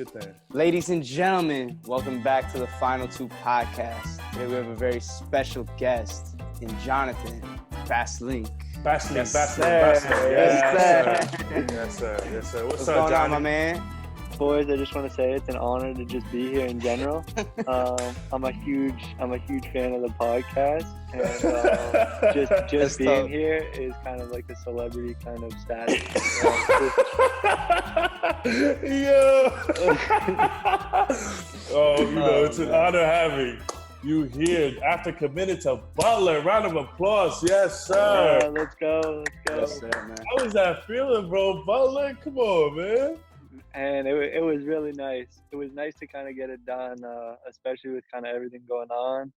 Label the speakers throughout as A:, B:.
A: your thing.
B: Ladies and gentlemen, welcome back to the Final Two podcast. Today we have a very special guest in Jonathan Besselink.
A: Besselink.
B: Yes,
A: Yes, sir. What's up,
B: going
A: Johnny?
B: on, my man?
C: Boys, I just want to say it's an honor to just be here in general. I'm a huge fan of the podcast, and just being here is kind of like a celebrity kind of status.
A: Yo. It's an honor having you here after committing to Butler. Round of applause, yes, sir.
C: Let's go.
B: Yes, sir, man.
A: How was that feeling, bro? Butler, come on, man.
C: And it was really nice. It was nice to kind of get it done, especially with kind of everything going on.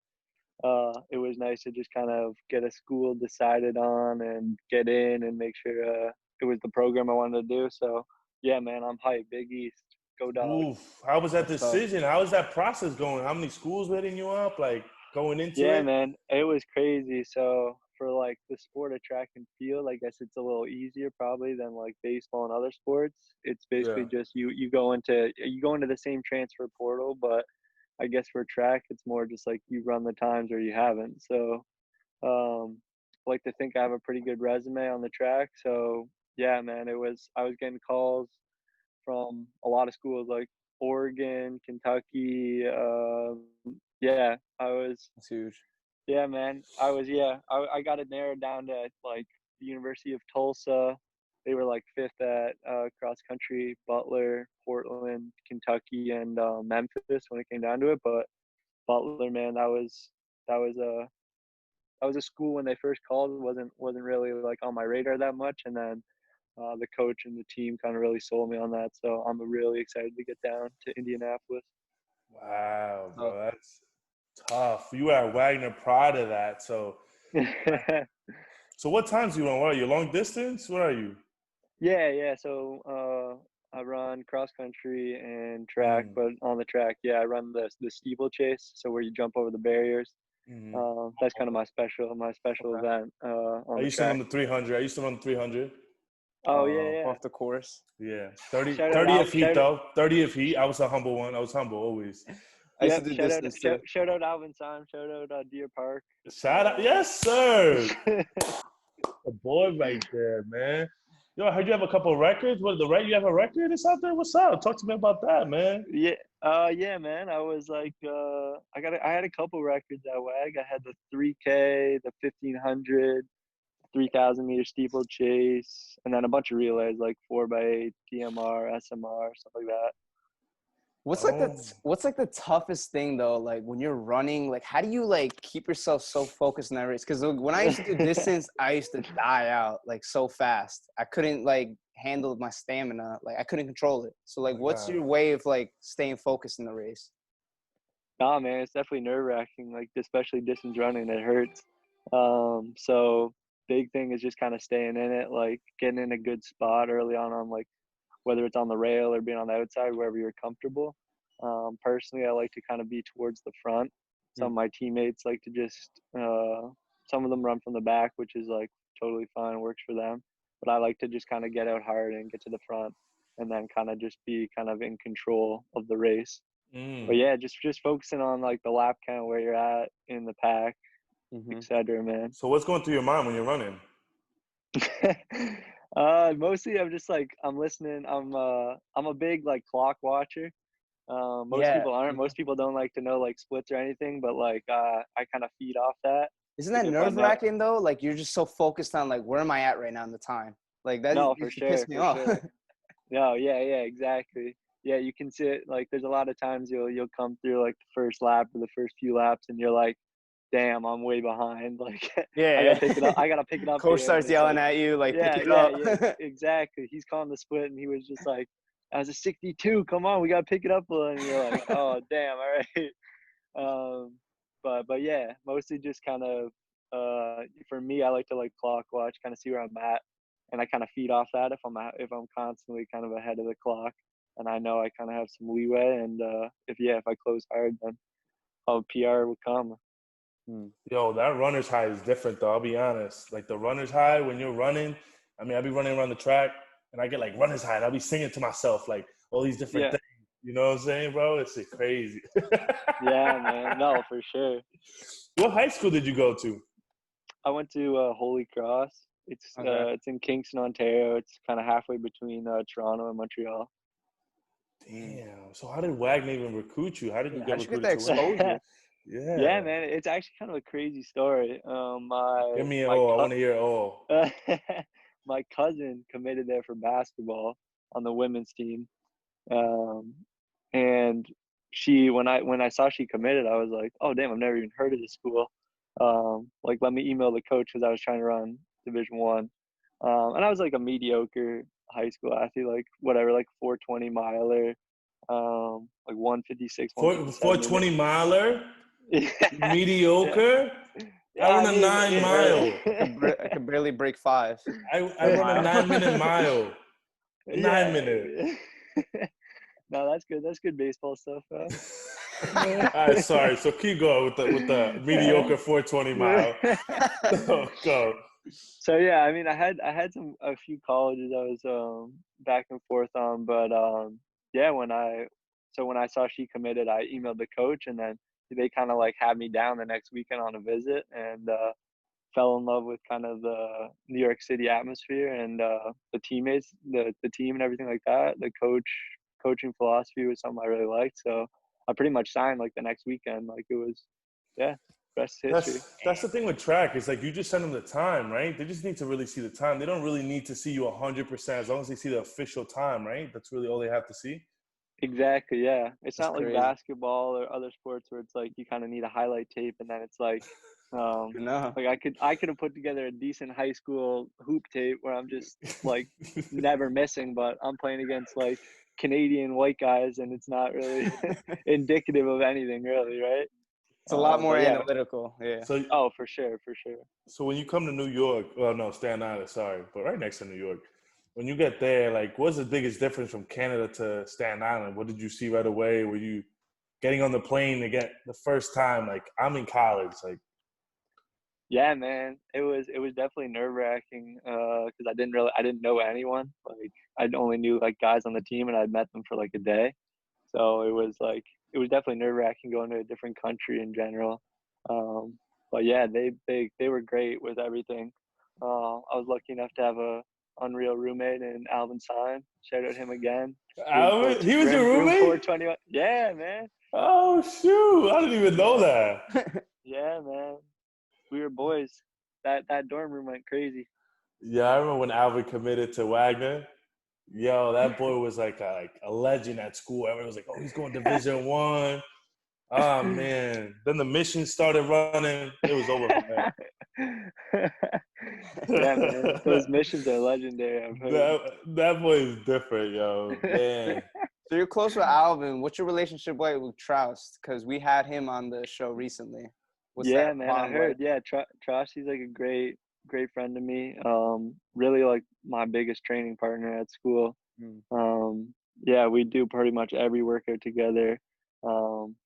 C: It was nice to just kind of get a school decided on and get in and make sure it was the program I wanted to do. So, yeah, man, I'm hyped. Big East. Go Dogs.
A: Oof. How was that decision? How was that process going? How many schools were hitting you up, like, going into it?
C: Yeah, man, it was crazy. So for like the sport of track and field, I guess it's a little easier probably than like baseball and other sports. It's basically just you go into the same transfer portal, but I guess for track it's more just like you run the times or you haven't. So I like to think I have a pretty good resume on the track. So yeah, man, I was getting calls from a lot of schools like Oregon, Kentucky.
B: That's huge.
C: Yeah, man. I got it narrowed down to like the University of Tulsa. They were like fifth at cross country, Butler, Portland, Kentucky, and Memphis when it came down to it. But Butler, man, that was a school when they first called wasn't really like on my radar that much, and then the coach and the team kind of really sold me on that. So I'm really excited to get down to Indianapolis.
A: Wow, bro, that's tough. You were at Wagner prior to that, so. So what times do you run? What are you, long distance? What are you?
C: Yeah. So I run cross country and track, but on the track, I run the steeplechase. So where you jump over the barriers. That's kind of my special event.
A: I used to run the 300.
C: Oh yeah.
B: Off the course.
A: Yeah, 30th heat though. 30th heat. I was a humble one. I was humble always.
B: I used to do distance too.
C: Shout out Alvin Syme. Shout out Deer Park.
A: Shout out, yes sir. The boy right there, man. Yo, I heard you have a couple of records. What the right? You have a record that's out there? What's up? Talk to me about that, man.
C: Yeah, man. I was like, I had a couple records at WAG. I had the 3K, the 1500, 3,000 meter steeplechase, and then a bunch of relays like 4x8, DMR, SMR, stuff like that.
B: What's like the toughest thing though? Like when you're running, like how do you like keep yourself so focused in that race? Because when I used to do distance, I used to die out like so fast. I couldn't like handle my stamina. Like I couldn't control it. So like, what's your way of like staying focused in the race?
C: Nah, man, it's definitely nerve wracking. Like especially distance running, it hurts. So big thing is just kind of staying in it, like getting in a good spot early on like whether it's on the rail or being on the outside, wherever you're comfortable. Personally, I like to kind of be towards the front. Some of my teammates like to just, some of them run from the back, which is like totally fine, works for them. But I like to just kind of get out hard and get to the front and then kind of just be kind of in control of the race. But yeah, just focusing on like the lap count, where you're at in the pack, et cetera, man.
A: So what's going through your mind when you're running?
C: Mostly I'm just like, I'm listening. I'm a big like clock watcher. Most people aren't. Most people don't like to know like splits or anything, but like I kind of feed off that.
B: Isn't that nerve-wracking though? Like you're just so focused on like where am I at right now in the time? Like that
C: no, for sure,
B: piss me off.
C: Sure. No, yeah, exactly. Yeah, you can sit like there's a lot of times you'll come through like the first lap or the first few laps and you're like, damn, I'm way behind. Like, I gotta pick it up.
B: Coach starts yelling at you, like, pick it up.
C: Yeah, exactly. He's calling the split, and he was just like, "As a 62, come on, we gotta pick it up." And you're like, "Oh, damn, all right." But yeah, mostly just kind of, for me, I like to like clock watch, kind of see where I'm at, and I kind of feed off that if I'm constantly kind of ahead of the clock, and I know I kind of have some leeway, and if I close hard, then PR will come.
A: Yo, that runner's high is different though. I'll be honest. Like the runner's high when you're running. I mean, I'll be running around the track and I get like runner's high. And I'll be singing to myself like all these different things. You know what I'm saying, bro? It's crazy.
C: Yeah, man. No, for sure.
A: What high school did you go to?
C: I went to Holy Cross.
B: Okay.
C: It's in Kingston, Ontario. It's kind of halfway between Toronto and Montreal.
A: Damn. So how did Wagner even recruit you? How did you
B: Yeah,
A: get
B: how'd you get
A: recruited
B: that
A: to Wagner?
B: exposure?
C: Yeah,
A: Yeah.
C: man. It's actually kind of a crazy story.
A: Give me it
C: My
A: all. I want to hear it all.
C: my cousin committed there for basketball on the women's team. Um, and when I saw she committed, I was like, oh damn, I've never even heard of this school. Like let me email the coach because I was trying to run Division One, and I was like a mediocre high school athlete, like whatever, like 420 miler, like 156, 157.
A: 420 miler,
C: Yeah, yeah,
A: mediocre. I
C: yeah.
A: run
C: I
A: a
C: mean,
B: I
A: nine
B: could barely,
A: mile.
B: I could barely break 5
A: I
B: in a
A: run a
B: mile.
A: 9 minute mile. Nine
C: yeah.
A: minute.
C: No, that's good. That's good baseball stuff, bro.
A: All right, sorry. So keep going with the mediocre 420 mile. Go.
C: So yeah, I mean, I had a few colleges I was back and forth on, but yeah, when I saw she committed, I emailed the coach, and then they kind of like had me down the next weekend on a visit, and fell in love with kind of the New York City atmosphere and the teammates, the team and everything like that. The coaching philosophy was something I really liked, so I pretty much signed like the next weekend. Like it was, yeah, rest is history.
A: That's the thing with track. It's like you just send them the time, right? They just need to really see the time. They don't really need to see you 100% as long as they see the official time, right? That's really all they have to see.
C: Exactly, yeah. It's
B: That's
C: not like
B: crazy.
C: basketball or other sports where it's like you kind of need a highlight tape, and then it's um,
B: No.
C: like I could have put together a decent high school hoop tape where I'm just like never missing, but I'm playing against like Canadian white guys, and it's not really indicative of anything, really, right?
B: It's a lot more
C: But yeah,
B: analytical. Yeah.
A: So
C: oh, for sure, for sure.
A: So when you come to New York, well, no, Staten Island, sorry, but right next to New York, when you get there, like, what's the biggest difference from Canada to Staten Island? What did you see right away? Were you getting on the plane to get the first time? Like, I'm in college, like,
C: Yeah, man, it was definitely nerve wracking because I didn't know anyone. Like I only knew like guys on the team, and I'd met them for like a day. So it was definitely nerve wracking going to a different country in general. But yeah, they were great with everything. I was lucky enough to have a unreal roommate in Alvin Stein. Shout out him again.
A: he was your
C: Room
A: roommate?
C: 421. Yeah, man.
A: Oh, shoot. I didn't even know that.
C: Yeah, man. We were boys. That dorm room went crazy.
A: Yeah, I remember when Alvin committed to Wagner. Yo, that boy was like a legend at school. Everyone was like, oh, he's going Division One. Oh, man. Then the mission started running. It was over from there.
C: Yeah, man. Those missions are legendary, I've heard.
A: That boy is different, yo. Man.
B: So you're close with Alvin. What's your relationship like with Troust? Because we had him on the show recently. What's that
C: Yeah, man, I
B: bond like?
C: heard. Yeah, Trashy's like a great friend to me. Really like my biggest training partner at school.
B: Hmm.
C: Yeah, we do pretty much every workout together.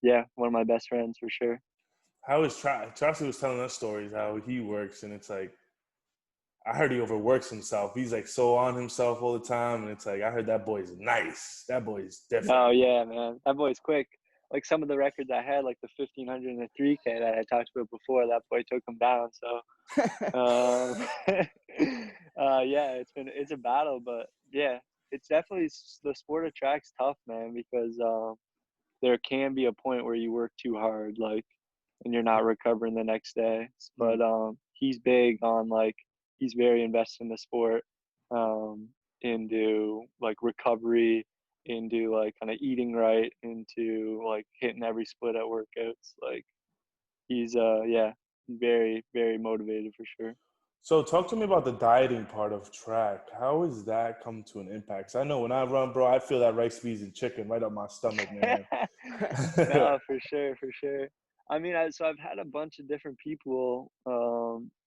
C: Yeah, one of my best friends for sure.
A: How is Chauncey was telling us stories how he works, and it's like I heard he overworks himself. He's like so on himself all the time, and it's like I heard that boy's nice. That boy's different.
C: Oh yeah, man, that boy's quick. Like some of the records I had, like the 1500 and the 3K that I talked about before, that boy took them down. So, yeah, it's a battle, but yeah, it's definitely the sport of track's tough, man, because there can be a point where you work too hard, like, and you're not recovering the next day. But he's big on like he's very invested in the sport, into like recovery, into like kind of eating right, into like hitting every split at workouts. Like he's yeah, very very motivated for sure.
A: So talk to me about the dieting part of track. How has that come to an impact? 'Cause I know when I run, bro, I feel that rice, peas, and chicken right up my stomach, man.
C: No, for sure, for sure. I mean, so I've had a bunch of different people,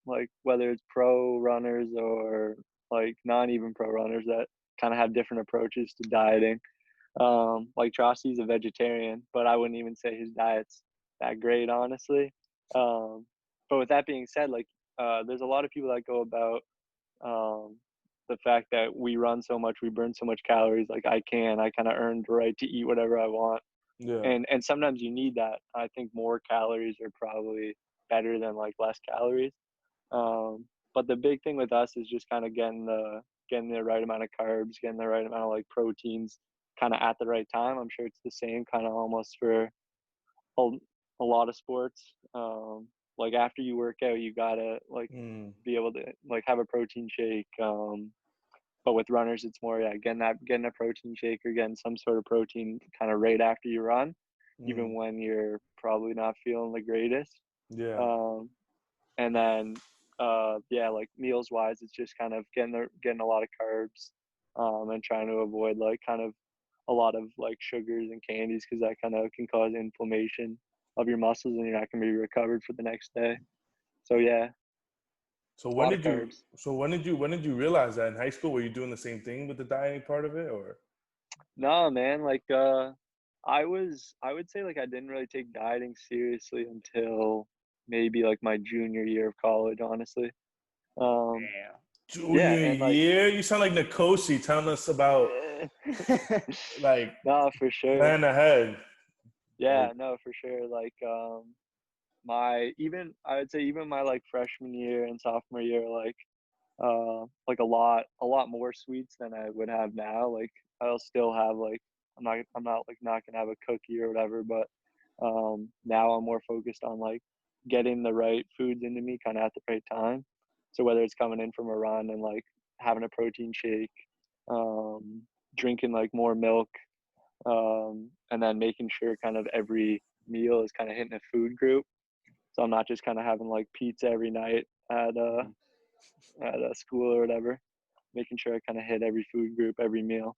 C: like whether it's pro runners or like not even pro runners that kind of have different approaches to dieting. Like Trosty's a vegetarian, but I wouldn't even say his diet's that great, honestly. But with that being said, like there's a lot of people that go about um, the fact that we run so much, we burn so much calories. Like I kind of earned the right to eat whatever I want.
A: Yeah.
C: And sometimes you need that. I think more calories are probably better than like less calories. But the big thing with us is just kind of getting the right amount of carbs, getting the right amount of like proteins kind of at the right time. I'm sure it's the same kind of almost for a lot of sports. Like after you work out, you gotta like be able to like have a protein shake. But with runners, it's more getting a protein shake or getting some sort of protein kind of right after you run, even when you're probably not feeling the greatest.
A: Yeah.
C: And then like meals wise, it's just kind of getting a lot of carbs, and trying to avoid like kind of a lot of like sugars and candies, because that kind of can cause inflammation of your muscles and you're not going to be recovered for the next day. So yeah.
A: So when did you realize that in high school? Were you doing the same thing with the dieting part of it, or?
C: No, man, like I would say like I didn't really take dieting seriously until maybe like my junior year of college, honestly.
A: Junior
C: and like
A: year? You sound like Nikosi telling us about like
C: no, for sure.
A: plan ahead.
C: Yeah, no, for sure. Like I would say even my like freshman year and sophomore year, like a lot more sweets than I would have now. Like I'll still have like I'm not like not gonna have a cookie or whatever, but now I'm more focused on like getting the right foods into me kind of at the right time. So whether it's coming in from a run and like having a protein shake, drinking like more milk, and then making sure kind of every meal is kind of hitting a food group. So I'm not just kind of having like pizza every night at a school or whatever. Making sure I kind of hit every food group, every meal.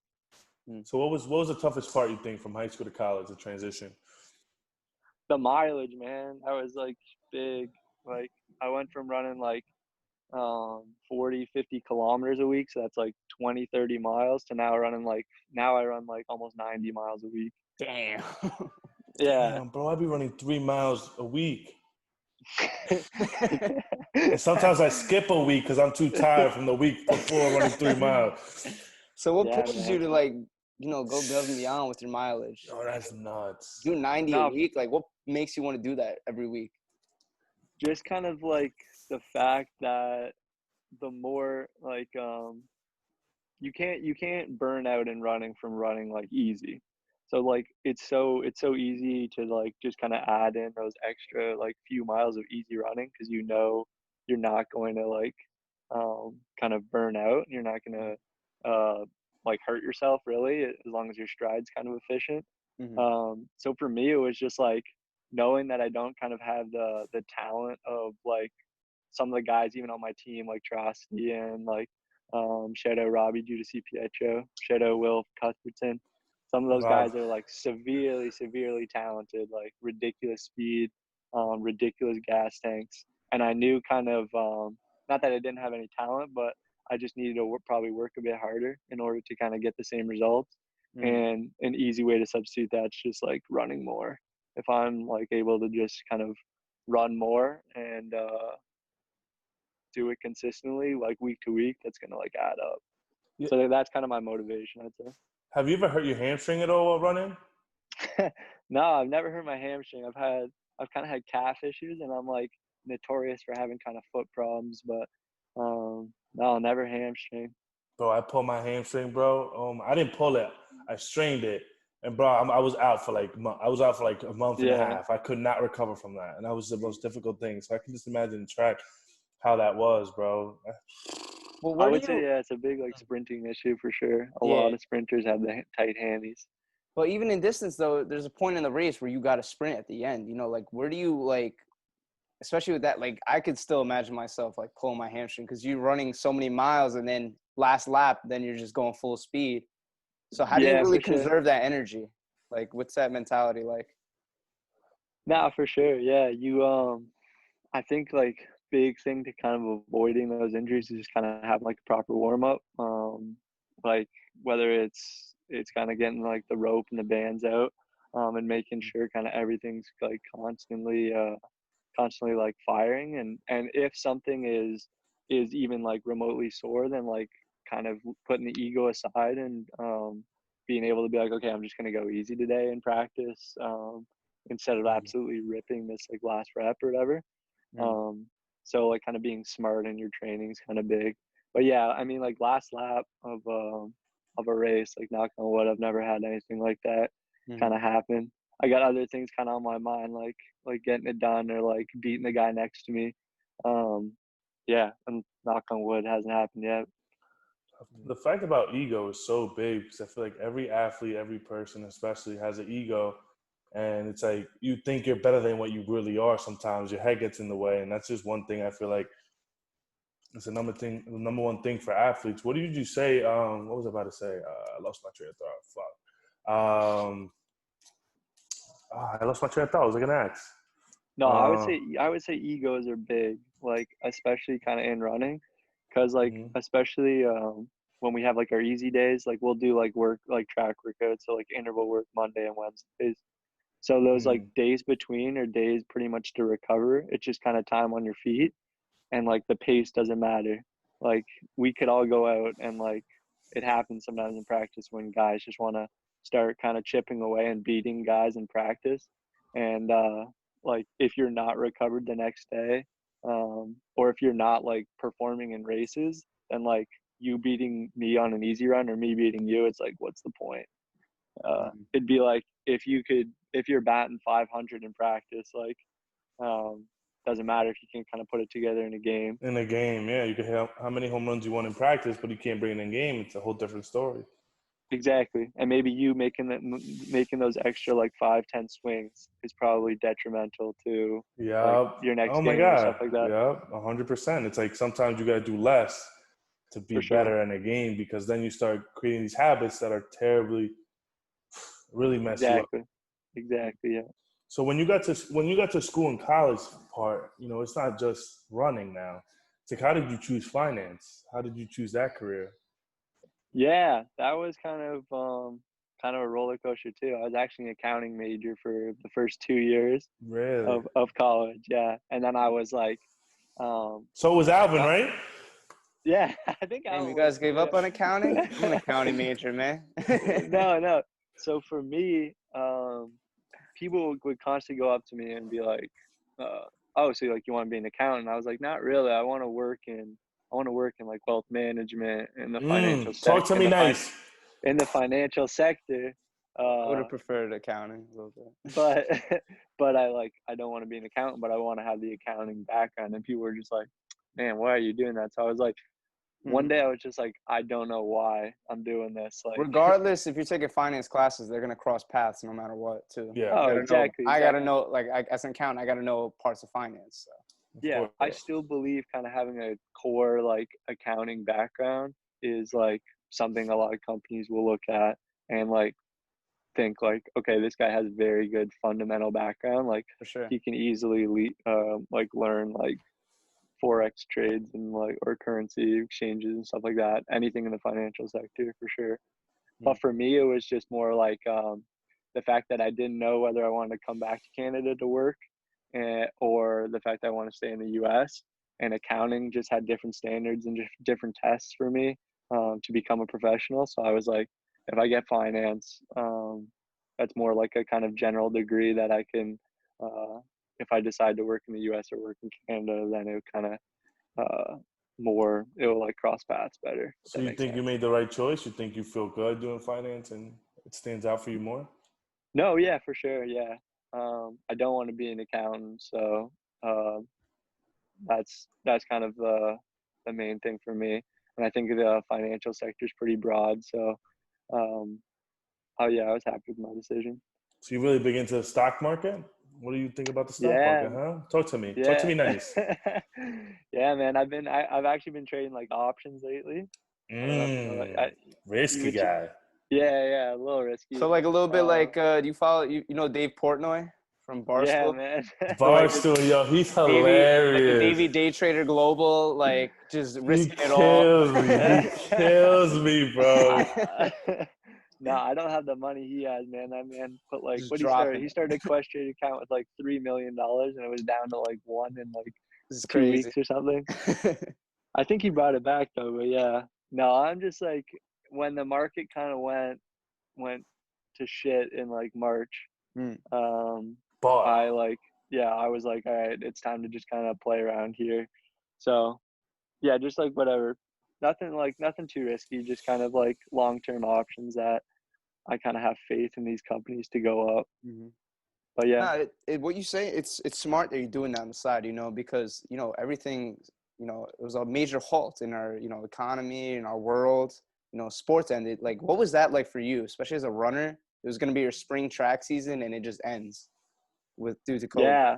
A: So what was the toughest part you think from high school to college, the transition?
C: The mileage, man, that was like big. Like I went from running like 40, 50 kilometers a week, so that's like 20, 30 miles, to now I run like almost 90 miles a week.
B: Damn.
C: Yeah.
A: Damn, bro, I be running 3 miles a week. And sometimes I skip a week because I'm too tired from the week before running 3 miles.
B: So what
C: Yeah,
B: pushes
C: man.
B: you to like, go above and beyond with your mileage?
A: Oh, that's nuts.
B: Do 90 a week? Like what makes you want to do that every week?
C: Just kind of like the fact that the more like you can't burn out in running from running like easy. So like it's so easy to like just kind of add in those extra like few miles of easy running, because you're not going to like kind of burn out. You're not going to like hurt yourself really, as long as your stride's kind of efficient. So for me, it was just like knowing that I don't kind of have the talent of like some of the guys even on my team, like Trosky and like shout out Robbie Giudice Pietro, shout out Will Cuthbertson. Some of those guys are like severely talented, like ridiculous speed, ridiculous gas tanks. And I knew kind of, not that I didn't have any talent, but I just needed to probably work a bit harder in order to kind of get the same results. And an easy way to substitute that's just like running more. If I'm like able to just kind of run more and do it consistently, like week to week, that's gonna like add up. Yeah. So that's kind of my motivation, I'd say.
A: Have you ever hurt your hamstring at all while running?
C: No, I've never hurt my hamstring. I've kind of had calf issues, and I'm like notorious for having kind of foot problems, but no, never hamstring.
A: Bro, I pulled my hamstring, bro. I didn't pull it. I strained it. And bro, I was out for like a month and a half. I could not recover from that, and that was the most difficult thing. So I can just imagine track how that was, bro.
C: Well, I would say it's a big like sprinting issue for sure. A lot of sprinters have the tight hammies.
B: Well, even in distance though, there's a point in the race where you got to sprint at the end. Like where do you like, especially with that? Like I could still imagine myself like pulling my hamstring because you're running so many miles, and then last lap, then you're just going full speed. So how do you really conserve that energy? Like, what's that mentality like?
C: Nah, for sure. Yeah, I think like big thing to kind of avoiding those injuries is just kind of having like a proper warm up. Like whether it's kind of getting like the rope and the bands out, and making sure kind of everything's like constantly like firing. And if something is even like remotely sore, then like kind of putting the ego aside and being able to be like, okay, I'm just going to go easy today in practice instead of absolutely ripping this like last rep or whatever. So like kind of being smart in your training is kind of big. But yeah, I mean, like last lap of a race, like knock on wood, I've never had anything like that kind of happen. I got other things kind of on my mind, like getting it done or like beating the guy next to me. Yeah, and knock on wood, hasn't happened yet.
A: The fact about ego is so big because I feel like every athlete, every person especially has an ego, and it's like you think you're better than what you really are. Sometimes your head gets in the way, and that's just one thing I feel like it's the number one thing for athletes. What did you say? What was I about to say? I lost my train of thought. Fuck. I lost my train of thought. What was I gonna ask?
C: No, I would say egos are big, like especially kind of in running, because like especially when we have like our easy days, like we'll do like work like track workouts, so like interval work Monday and Wednesdays. So those like days between are days pretty much to recover. It's just kind of time on your feet, and like the pace doesn't matter. Like we could all go out and like it happens sometimes in practice when guys just want to start kind of chipping away and beating guys in practice, and like if you're not recovered the next day, or if you're not like performing in races, then like you beating me on an easy run or me beating you, it's like what's the point? It'd be like if you're batting 500 in practice, like doesn't matter if you can kind of put it together in a game.
A: In a game, yeah, you can have how many home runs you want in practice, but you can't bring it in game. It's a whole different story.
C: Exactly, and maybe you making those extra like 5-10 swings is probably detrimental to like, your next
A: Oh my
C: game or
A: God.
C: stuff like that.
A: Yeah, 100%. It's like sometimes you got to do less to be better in a game because then you start creating these habits that are really mess you up.
C: Exactly, yeah.
A: So when you got to school and college part, it's not just running now. It's like, how did you choose finance? How did you choose that career?
C: Yeah, that was kind of a roller coaster too. I was actually an accounting major for the first 2 years of college. Yeah, and then I was like,
A: so it was Alvin, right?
C: Yeah, I think
B: Damn, you guys gave up on accounting? I'm an accounting major, man.
C: No. So for me, people would constantly go up to me and be like, "Oh, so like you want to be an accountant?" I was like, "Not really. I want to work in like wealth management in the financial sector."
A: Talk to me nice.
C: In the financial sector.
B: I would have preferred accounting a little bit.
C: But I don't want to be an accountant, but I want to have the accounting background. And people were just like, "Man, why are you doing that?" So I was like, one day I was just like, I don't know why I'm doing this. Like,
B: regardless, if you're taking finance classes, they're gonna cross paths no matter what, too.
A: Yeah.
C: Oh, exactly.
B: I gotta know, like, as an accountant, I gotta know parts of finance. So.
C: Yeah, I still believe kind of having a core like accounting background is like something a lot of companies will look at and like think like, okay, this guy has very good fundamental background. Like,
B: for sure,
C: he can easily like learn like forex trades and like or currency exchanges and stuff like that. Anything in the financial sector for sure. But for me, it was just more like the fact that I didn't know whether I wanted to come back to Canada to work, or the fact that I want to stay in the U.S. And accounting just had different standards and different tests for me to become a professional. So I was like, if I get finance, that's more like a kind of general degree that I can. If I decide to work in the U.S. or work in Canada, then it would kind of it will like cross paths better.
A: So you think you made the right choice? You think you feel good doing finance and it stands out for you more?
C: No, yeah, for sure. Yeah. I don't want to be an accountant. So that's kind of the main thing for me. And I think the financial sector is pretty broad. So, I was happy with my decision.
A: So you're really big into the stock market? What do you think about the stock market, huh? Talk to me. Yeah. Talk to me nice.
C: Yeah, man. I've actually been trading like options lately.
A: Risky guy.
C: Yeah, a little risky.
B: So like a little bit like, do you follow, you know Dave Portnoy from Barstool?
C: Yeah, man.
A: Barstool, yo, he's hilarious.
B: Davey Day Trader Global, like just risking it
A: all. He kills me, bro.
C: No, I don't have the money he has, man. That man put like he started a Equestrian account with like $3 million, and it was down to like 1 in like 2 weeks or something. I think he brought it back though, but yeah, No, I'm just like, when the market kind of went to shit in like March,
B: Mm.
A: But
C: I like, yeah, I was like, all right, it's time to just kind of play around here. So yeah, just like whatever, nothing too risky, just kind of like long-term options that I kind of have faith in these companies to go up.
B: Mm-hmm.
C: But yeah,
B: What you say, it's smart that you're doing that on the side, because everything, it was a major halt in our economy, in our world. Sports ended. Like, what was that like for you, especially as a runner? It was going to be your spring track season, and it just ends due to COVID.
C: yeah,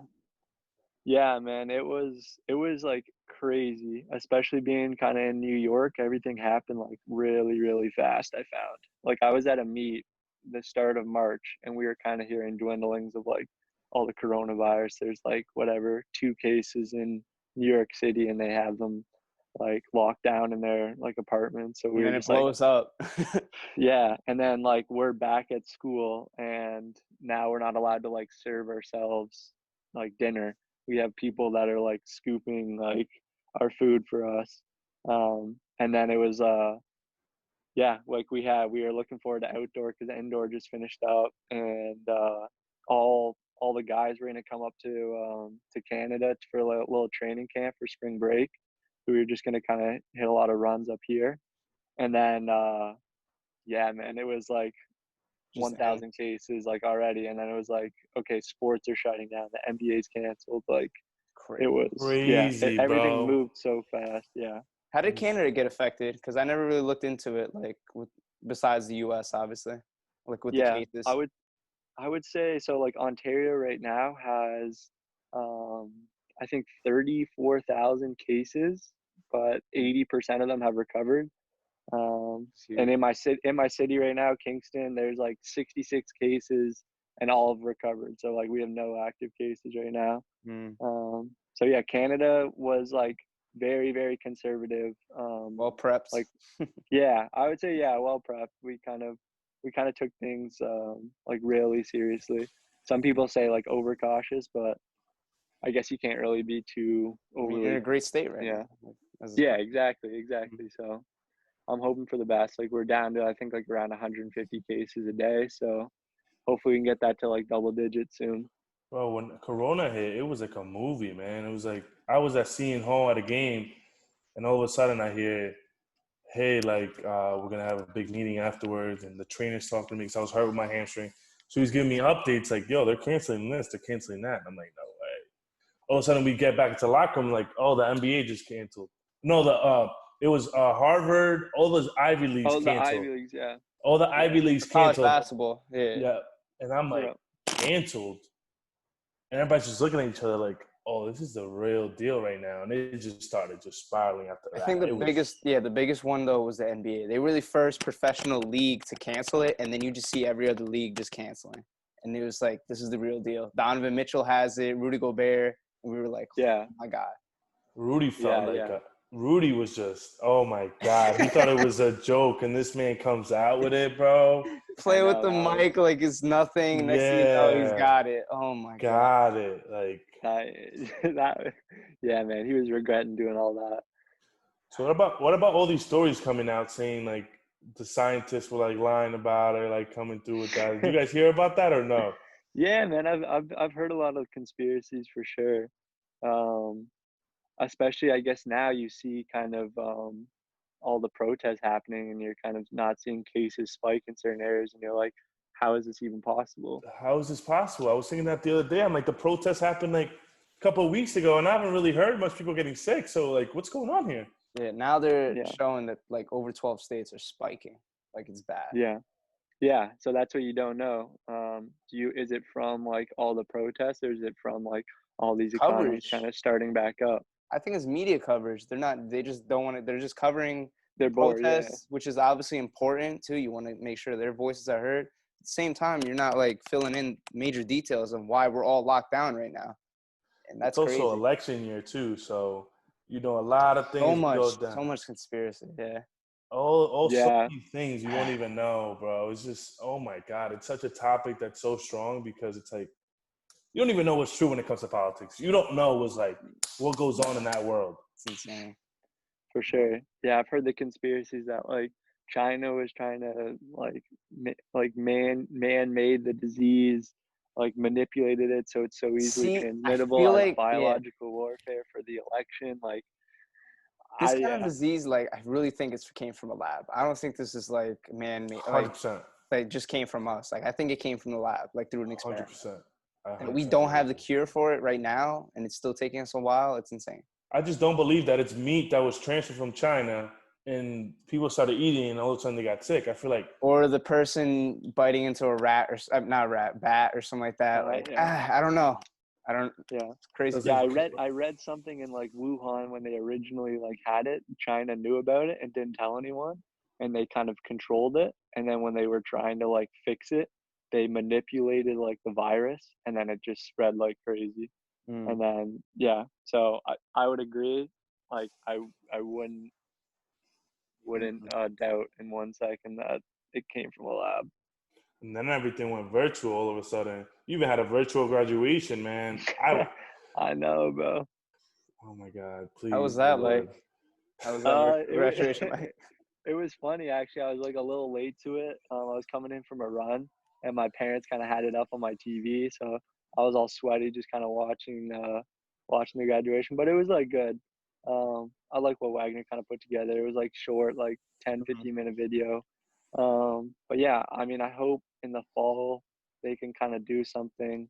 C: yeah, man, it was like crazy, especially being kind of in New York. Everything happened like really, really fast. I found, like, I was at a meet the start of March, and we were kind of hearing dwindlings of like all the coronavirus. There's like whatever 2 cases in New York City, and they have them like locked down in their like apartments. So we
B: And
C: were
B: then it
C: just like,
B: blows up.
C: yeah. And then like we're back at school, and now we're not allowed to like serve ourselves like dinner. We have people that are like scooping like our food for us. And then it was yeah, like we were looking forward to outdoor because indoor just finished up, and all the guys were gonna come up to Canada for a little training camp for spring break. We were just gonna kind of hit a lot of runs up here, and then yeah, man, it was like
B: Just end.
C: 1,000 cases like already, and then it was like, okay, sports are shutting down, the NBA's canceled. Like it
B: Crazy.
C: was, yeah,
A: crazy,
C: everything
A: bro.
C: moved so fast. Yeah.
B: How did Canada get affected? Because I never really looked into it, like besides the U.S., obviously, like with the
C: Yeah,
B: cases.
C: I would say so. Like Ontario right now has, um, I think 34,000 cases, but 80% of them have recovered.
B: It's
C: And
B: huge.
C: in my city right now, Kingston, there's like 66 cases, and all have recovered. So like we have no active cases right now.
B: Mm.
C: So yeah, Canada was like very, very conservative.
B: Well prepped.
C: Like, yeah, I would say, yeah, well prepped. We kind of took things like really seriously. Some people say like overcautious, but I guess you can't really be too
B: I mean, you're in a
C: overly.
B: great state right
C: Yeah,
B: now. Like, as a
C: yeah,
B: country.
C: exactly. So I'm hoping for the best. Like we're down to I think like around 150 cases a day. So hopefully we can get that to like double digits soon.
A: Bro, when Corona hit, it was like a movie, man. It was like I was at Seton Hall at a game, and all of a sudden I hear, "Hey, like we're gonna have a big meeting afterwards," and the trainer's talking to me because I was hurt with my hamstring. So he's giving me updates like, "Yo, they're canceling this, they're canceling that." And I'm like, "No way!" All of a sudden we get back into the locker room, like, "Oh, the NBA just canceled." No, the it was Harvard. All those Ivy leagues
C: Oh, the
A: canceled.
C: Ivy Leagues, yeah,
A: All the
C: yeah,
A: Ivy leagues
B: For college
A: canceled.
B: basketball, yeah.
A: Yeah, and I'm like,
C: yeah.
A: canceled. And everybody's just looking at each other like, oh, this is the real deal right now. And it just started just spiraling after
B: I think
A: that. It was
B: the biggest one though was the NBA. They were the first professional league to cancel it, and then you just see every other league just canceling. And it was like, this is the real deal. Donovan Mitchell has it, Rudy Gobert, and we were like,
C: Yeah,
B: oh my God.
A: Rudy felt
C: yeah,
A: like
C: yeah.
A: Rudy was just, oh my God. He thought it was a joke. And this man comes out with it, bro.
C: I
B: Play with
C: know
B: the
C: that was
B: mic like it's nothing. Next thing you know, he's
A: Yeah,
B: got it. Oh my God.
A: got it. Like,
C: that. That. Yeah, man, he was regretting doing all that.
A: so what about all these stories coming out saying like the scientists were like lying about it, like coming through with that? Did you guys hear about that or no?
C: Yeah, man, I've heard a lot of conspiracies for sure. Um, Especially I guess now you see kind of all the protests happening, and you're kind of not seeing cases spike in certain areas, and you're like, how is this even possible?
A: How is this possible? I was thinking that the other day. I'm like, the protests happened like a couple of weeks ago, and I haven't really heard much people getting sick. So, like, what's going on here?
B: Yeah, now they're
C: Yeah,
B: showing that like over 12 states are spiking. Like it's bad.
C: yeah, yeah. So that's what you don't know. Is it from like all the protests, or is it from like all these economies kind
B: Coverage.
C: of starting back up?
B: I think it's media coverage. They just don't want to, they're just covering the
C: They're bored. Yeah,
B: protests, which is obviously important too. You want to make sure their voices are heard. At the same time, you're not like filling in major details of why we're all locked down right now. And
A: It's
B: that's
A: also
B: crazy.
A: election year too, so a lot of things go down.
B: So much conspiracy. Yeah.
A: All so
C: yeah,
A: many things you won't even know, bro. It's just, oh my God, it's such a topic that's so strong because it's like you don't even know what's true when it comes to politics. You don't know what's like what goes on in that world.
B: It's insane.
C: For sure. Yeah, I've heard the conspiracies that like China was trying to man made the disease, like manipulated it so it's so easily
B: See, I
C: transmittable
B: feel
C: as
B: like, yeah,
C: biological warfare for the election. Like
B: this
C: I
B: kind of
C: yeah,
B: disease, like, I really think it came from a lab. I don't think this is like man-made,
A: 100%.
B: like just came from us. Like, I think it came from the lab, like through an experiment.
A: 100%.
B: And we don't have the cure for it right now, and it's still taking us a while. It's insane.
A: I just don't believe that it's meat that was transferred from China and people started eating and all of a sudden they got sick. I feel like,
B: Or the person biting into a rat or not a rat, bat or something like that. Like,
C: yeah.
B: I don't know.
C: Yeah.
B: It's crazy.
C: Yeah, I read something in like Wuhan when they originally like had it. China knew about it and didn't tell anyone, and they kind of controlled it. And then when they were trying to like fix it, they manipulated like the virus, and then it just spread like crazy. And then yeah, so I would agree. Like I wouldn't doubt in 1 second that it came from a lab.
A: and then everything went virtual all of a sudden. You even had a virtual graduation, man.
C: I know, bro.
A: Oh my God, please.
B: How was that
A: Lord.
B: like? How was that
C: It,
B: graduation like?
C: it was funny actually. I was like a little late to it. I was coming in from a run, and my parents kind of had it up on my TV, so I was all sweaty, just kind of watching the graduation. But it was like good. I like what Wagner kind of put together. It was like short, like 10, 15-minute video. But yeah, I mean, I hope in the fall they can kind of do something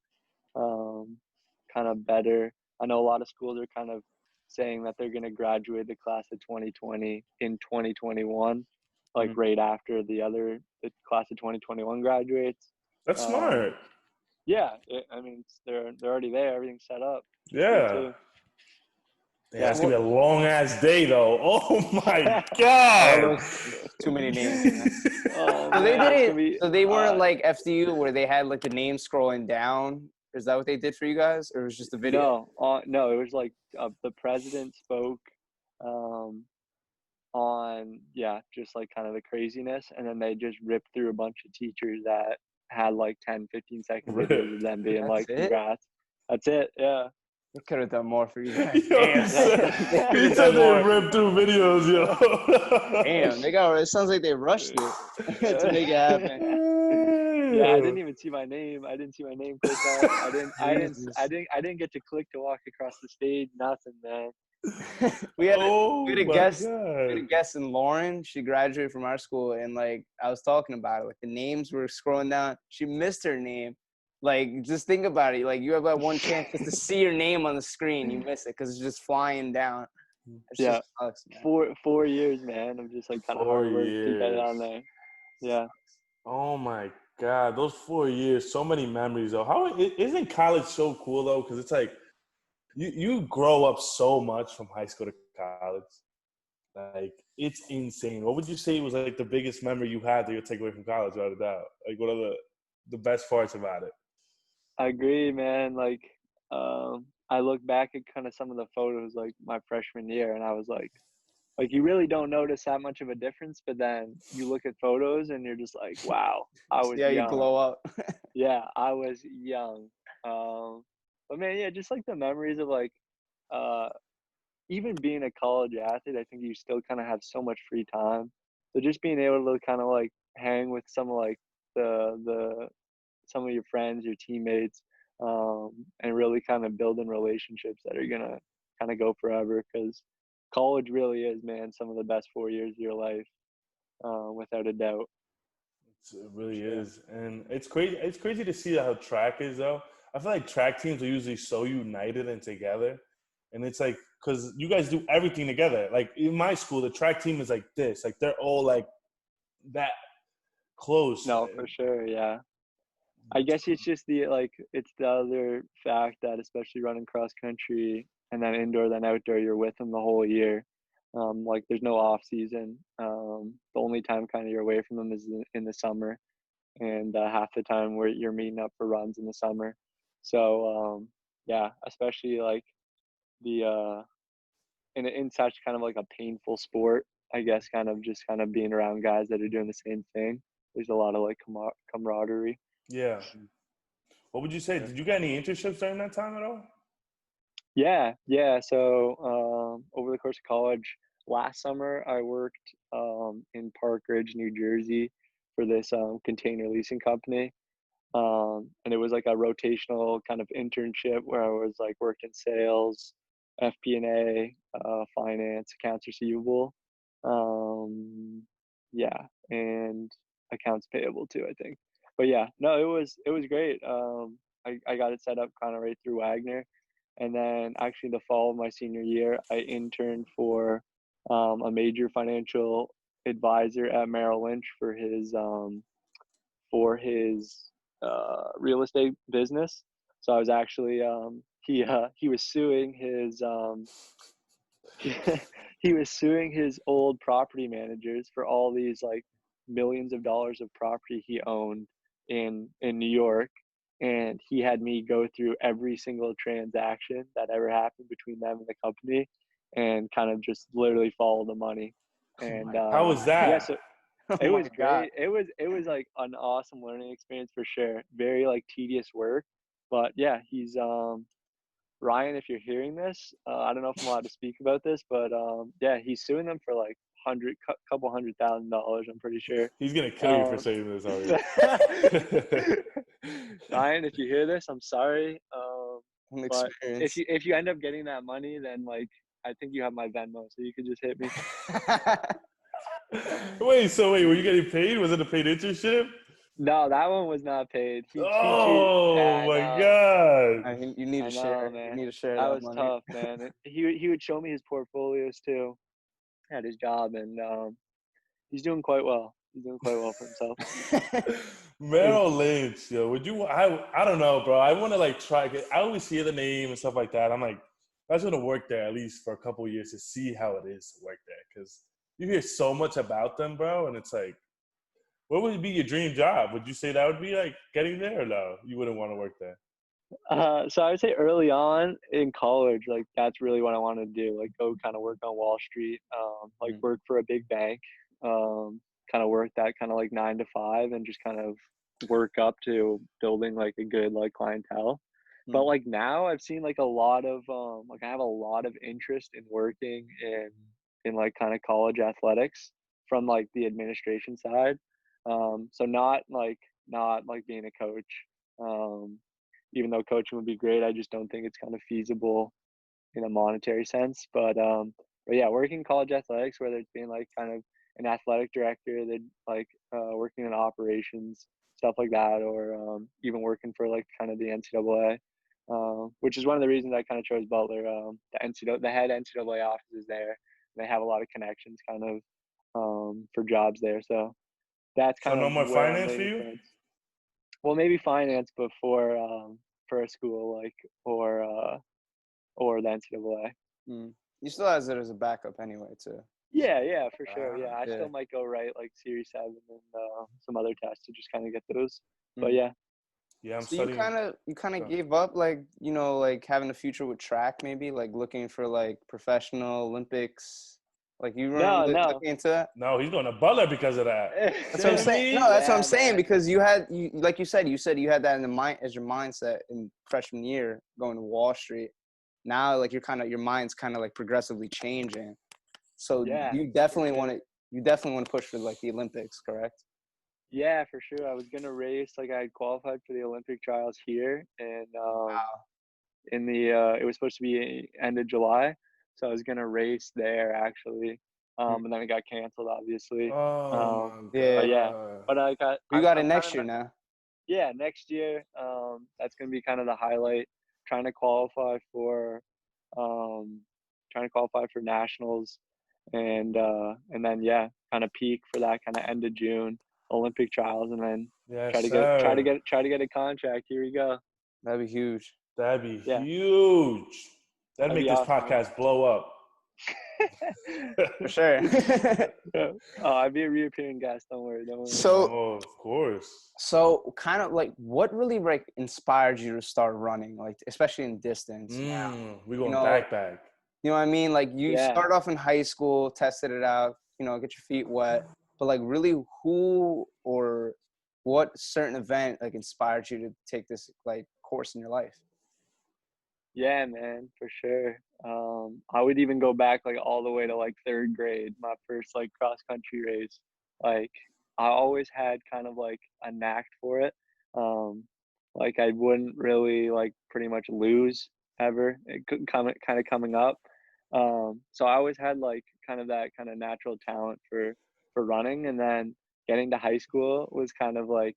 C: kind of better. I know a lot of schools are kind of saying that they're going to graduate the class of 2020 in 2021, like right after the class of 2021 graduates.
A: That's smart.
C: Yeah, I mean, they're already there. Everything's set up.
A: Yeah. Yeah, it's gonna be a long ass day though. Oh my God.
B: Too many names.
C: Oh,
B: So they
C: man, it's gonna
B: didn't.
C: be
B: So they weren't
C: hot.
B: like FDU where they had like the name scrolling down. Is that what they did for you guys, or was it just a video?
C: No, it was like the president spoke on just like kind of the craziness, and then they just ripped through a bunch of teachers that had like 10-15 second videos of them being like
B: it?
C: congrats. That's it. Yeah.
B: They could have done more for you guys.
A: Yo,
B: Damn.
A: he said they ripped through videos, yo.
B: Damn, they got. It sounds like they rushed it to make it happen.
C: Yeah, I didn't even see my name. I didn't see my name click up. I didn't get to click to walk across the stage. Nothing, man.
B: we had a guest.
A: God.
B: We had a guest in Lauren. She graduated from our school, and like I was talking about it, like the names were scrolling down. She missed her name. Like, just think about it. Like, you have that one chance just to see your name on the screen. You miss it because it's just flying down. It's
C: yeah,
B: just sucks, man.
C: 4 years, man. I'm just like kind of hard work to get it on there. Yeah.
A: Oh my God, those 4 years, so many memories though. How isn't college so cool though? Because it's like you grow up so much from high school to college. Like, it's insane. What would you say was like the biggest memory you had that you'll take away from college, without a doubt? Like, what are the best parts about it?
C: I agree, man. Like, I look back at kind of some of the photos like my freshman year, and I was like you really don't notice that much of a difference, but then you look at photos and you're just like, wow, I was young.
B: You glow up.
C: Yeah, I was young. But man, yeah, just like the memories of like, even being a college athlete, I think you still kind of have so much free time. So just being able to kind of like hang with some of like some of your friends, your teammates, and really kind of building relationships that are gonna kind of go forever. Because college really is, man, some of the best 4 years of your life, without a doubt.
A: It really is, and it's crazy. It's crazy to see how track is though. I feel like track teams are usually so united and together, and it's like because you guys do everything together. Like in my school, the track team is like this. Like they're all like that close.
C: No, for sure, yeah. I guess it's just it's the other fact that especially running cross country and then indoor then outdoor, you're with them the whole year. Like there's no off season. The only time kind of you're away from them is in the summer, and half the time where you're meeting up for runs in the summer. So yeah, especially like the in such kind of like a painful sport, I guess, kind of being around guys that are doing the same thing. There's a lot of like camaraderie.
A: Yeah. What would you say? Did you get any internships during that time at all?
C: Yeah. So over the course of college, last summer I worked in Park Ridge, New Jersey, for this container leasing company. And it was like a rotational kind of internship where I was like working sales, FP&A, finance, accounts receivable, um, yeah, and accounts payable too, I think. But yeah, no, it was great. I got it set up kind of right through Wagner, and then actually the fall of my senior year, I interned for a major financial advisor at Merrill Lynch for his real estate business. So I was actually he was suing his he was suing his old property managers for all these like millions of dollars of property he owned in New York, and he had me go through every single transaction that ever happened between them and the company, and kind of just literally follow the money. And
A: How was
C: yeah,
A: that?
C: so
B: Oh
C: it
B: my
C: was
B: God.
C: great. It was like an awesome learning experience for sure. Very like tedious work, but yeah, he's Ryan. If you're hearing this, I don't know if I'm allowed to speak about this, but yeah, he's suing them for like couple $100,000. I'm pretty sure.
A: He's gonna kill you for
C: Um,
A: saying this already.
C: Ryan, if you hear this, I'm sorry.
B: An
C: But
B: experience.
C: if you end up getting that money, then like I think you have my Venmo, so you could just hit me.
A: Wait, were you getting paid? Was it a paid internship?
C: No, that one was not paid. He cheated. Yeah,
A: Oh
C: I
A: my
C: know.
A: god.
B: You need
C: I
B: to
C: know,
B: share. You
C: man.
B: need to share
C: That
B: that
C: was
B: money.
C: tough, man. He would show me his portfolios too at his job, and he's doing quite well. He's doing quite well for himself.
A: Merrill Lynch, yo. Would you I don't know, bro. I wanna like try I always hear the name and stuff like that. I'm like, I just wanna work there at least for a couple of years to see how it is to work there. Cause you hear so much about them, bro, and it's like, what would be your dream job? Would you say that would be like getting there or no? You wouldn't want to work there.
C: So I would say early on in college, like that's really what I wanted to do. Like go kind of work on Wall Street, like
B: Mm.
C: work for a big bank, kind of work that kind of like 9 to 5, and just kind of work up to building like a good like clientele. But
B: Mm.
C: like now I've seen like a lot of like I have a lot of interest in working in like kind of college athletics from like the administration side. So not like being a coach. Um, Even though coaching would be great, I just don't think it's kind of feasible in a monetary sense. But yeah, working college athletics, whether it's being like kind of an athletic director, that like working in operations, stuff like that, or even working for like kind of the NCAA, which is one of the reasons I kind of chose Butler. The head NCAA office is there. And they have a lot of connections, kind of for jobs there. So that's
A: So
C: kind
A: no
C: of
A: more
C: where I'm
A: finance for
C: leaning
A: you?
C: towards. Well, maybe finance before for a school like or the NCAA.
B: Mm. You still has it as a backup anyway, too.
C: Yeah, for sure. Yeah, I
B: Yeah.
C: still might go write like Series 7 and some other tests to just kind of get those. But
B: Mm.
C: yeah,
A: Yeah, I'm
B: So you
A: studying.
B: kind of
A: uh,
B: gave up, like, like having a future with track, maybe like looking for like professional Olympics. Like you weren't
C: no,
B: really
C: no.
B: looking into that.
A: No, he's going to Butler because of that.
B: That's what I'm saying. No,
A: See?
B: that's what I'm
C: Yeah,
B: saying
C: man.
B: because like you said you had that in the mind as your mindset in freshman year going to Wall Street. Now, like your mind's kind of like progressively changing. So
C: Yeah, for sure.
B: you definitely want to push for like the Olympics, correct?
C: Yeah, for sure. I was gonna race like I had qualified for the Olympic trials here, and
B: Wow.
C: in the it was supposed to be end of July, so I was gonna race there actually,
B: Hmm.
C: and then it got canceled, obviously.
A: Oh
C: Um,
A: my
C: but
B: Yeah.
C: yeah,
A: god.
C: but I got
B: You got it
C: I'm kind
B: next
C: of
B: year now.
C: yeah, next year. That's gonna be kind of the highlight. Trying to qualify for, um, trying to qualify for nationals, and then yeah, kind of peak for that kind of end of June Olympic trials, and then
A: Yes, sir.
C: try to get a contract. Here we go.
B: That'd be huge.
A: That'd be
C: Yeah,
A: huge. That'd
C: that'd
A: make
C: be
A: this
C: awesome, man.
A: podcast blow up.
B: For sure.
C: Yeah. Oh, I'd be a reappearing guest. Don't worry, don't worry.
B: So
A: Oh, of course.
B: kind of like what really like inspired you to start running, like especially in distance now?
A: We're
B: You
A: going
B: know,
A: back.
B: you know what I mean? Like you
C: Yeah.
B: start off in high school, tested it out, get your feet wet. But like really who or what certain event like inspired you to take this like course in your life?
C: Yeah, man, for sure. I would even go back like all the way to like third grade, my first like cross country race. Like I always had kind of like a knack for it. Um, like I wouldn't really like pretty much lose ever. It could come kind of coming up. So I always had like kind of that kind of natural talent for running, and then getting to high school was kind of like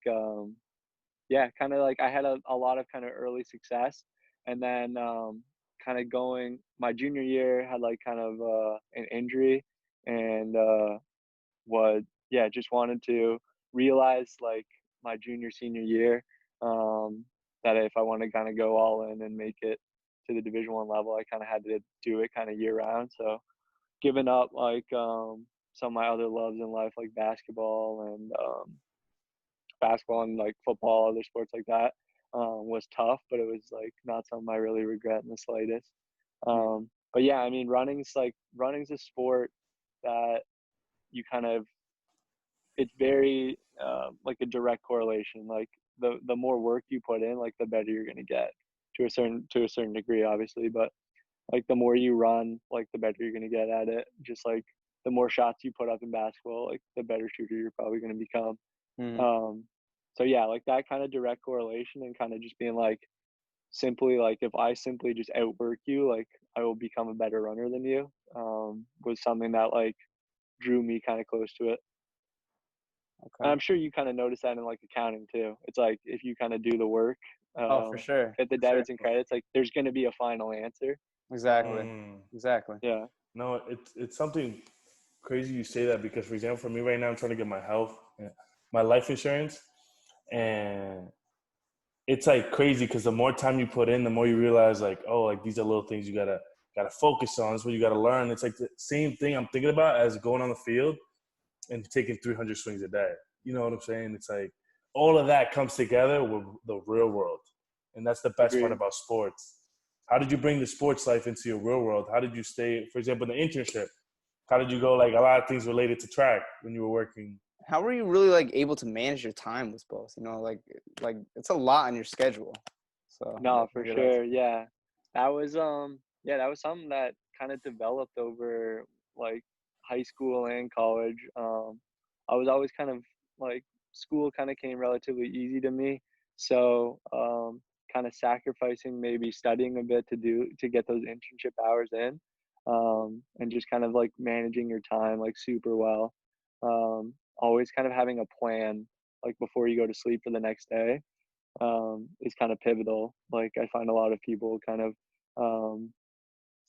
C: yeah, kind of like I had a lot of kind of early success, and then kind of going my junior year had like kind of an injury, and was yeah just wanted to realize like my junior senior year that if I want to kind of go all in and make it to the Division 1 level, I kind of had to do it kind of year round. So giving up like some of my other loves in life like basketball and like football, other sports like that, was tough, but it was like not something I really regret in the slightest. But yeah, I mean, running's a sport that you kind of, it's very like a direct correlation. Like the more work you put in, like the better you're gonna get to a certain degree, obviously. But like the more you run, like the better you're gonna get at it. Just like the more shots you put up in basketball, like the better shooter you're probably gonna become.
B: Mm-hmm.
C: So yeah, like that kind of direct correlation and kind of just being like simply like if I simply just outwork you, like I will become a better runner than you. Was something that like drew me kind of close to it. And
B: Okay.
C: I'm sure you kind of notice that in like accounting too. It's like if you kind of do the work,
B: Oh, for sure.
C: get the
B: For sure.
C: debits and credits, like there's going to be a final answer.
B: Exactly. Exactly.
C: Yeah.
A: No, it's something crazy you say that because, for example, for me right now, I'm trying to get my life insurance, and it's like crazy because the more time you put in, the more you realize like, oh, like these are little things you gotta focus on. It's what you gotta learn. It's like the same thing I'm thinking about as going on the field and taking 300 swings a day. You know what I'm saying? It's like all of that comes together with the real world, and that's the best part
C: Agreed.
A: about sports. How did you bring the sports life into your real world? How did you stay, for example, the internship? How did you go like a lot of things related to track when you were working?
B: How were you really like able to manage your time with both? You know, like it's a lot on your schedule. So
C: No, for
B: figure it out.
C: sure. Yeah. That was yeah, that was something that kind of developed over like high school and college. I was always kind of like school kind of came relatively easy to me. So, kind of sacrificing maybe studying a bit to get those internship hours in. And just kind of like managing your time like super well. Always kind of having a plan like before you go to sleep for the next day is kind of pivotal. Like I find a lot of people kind of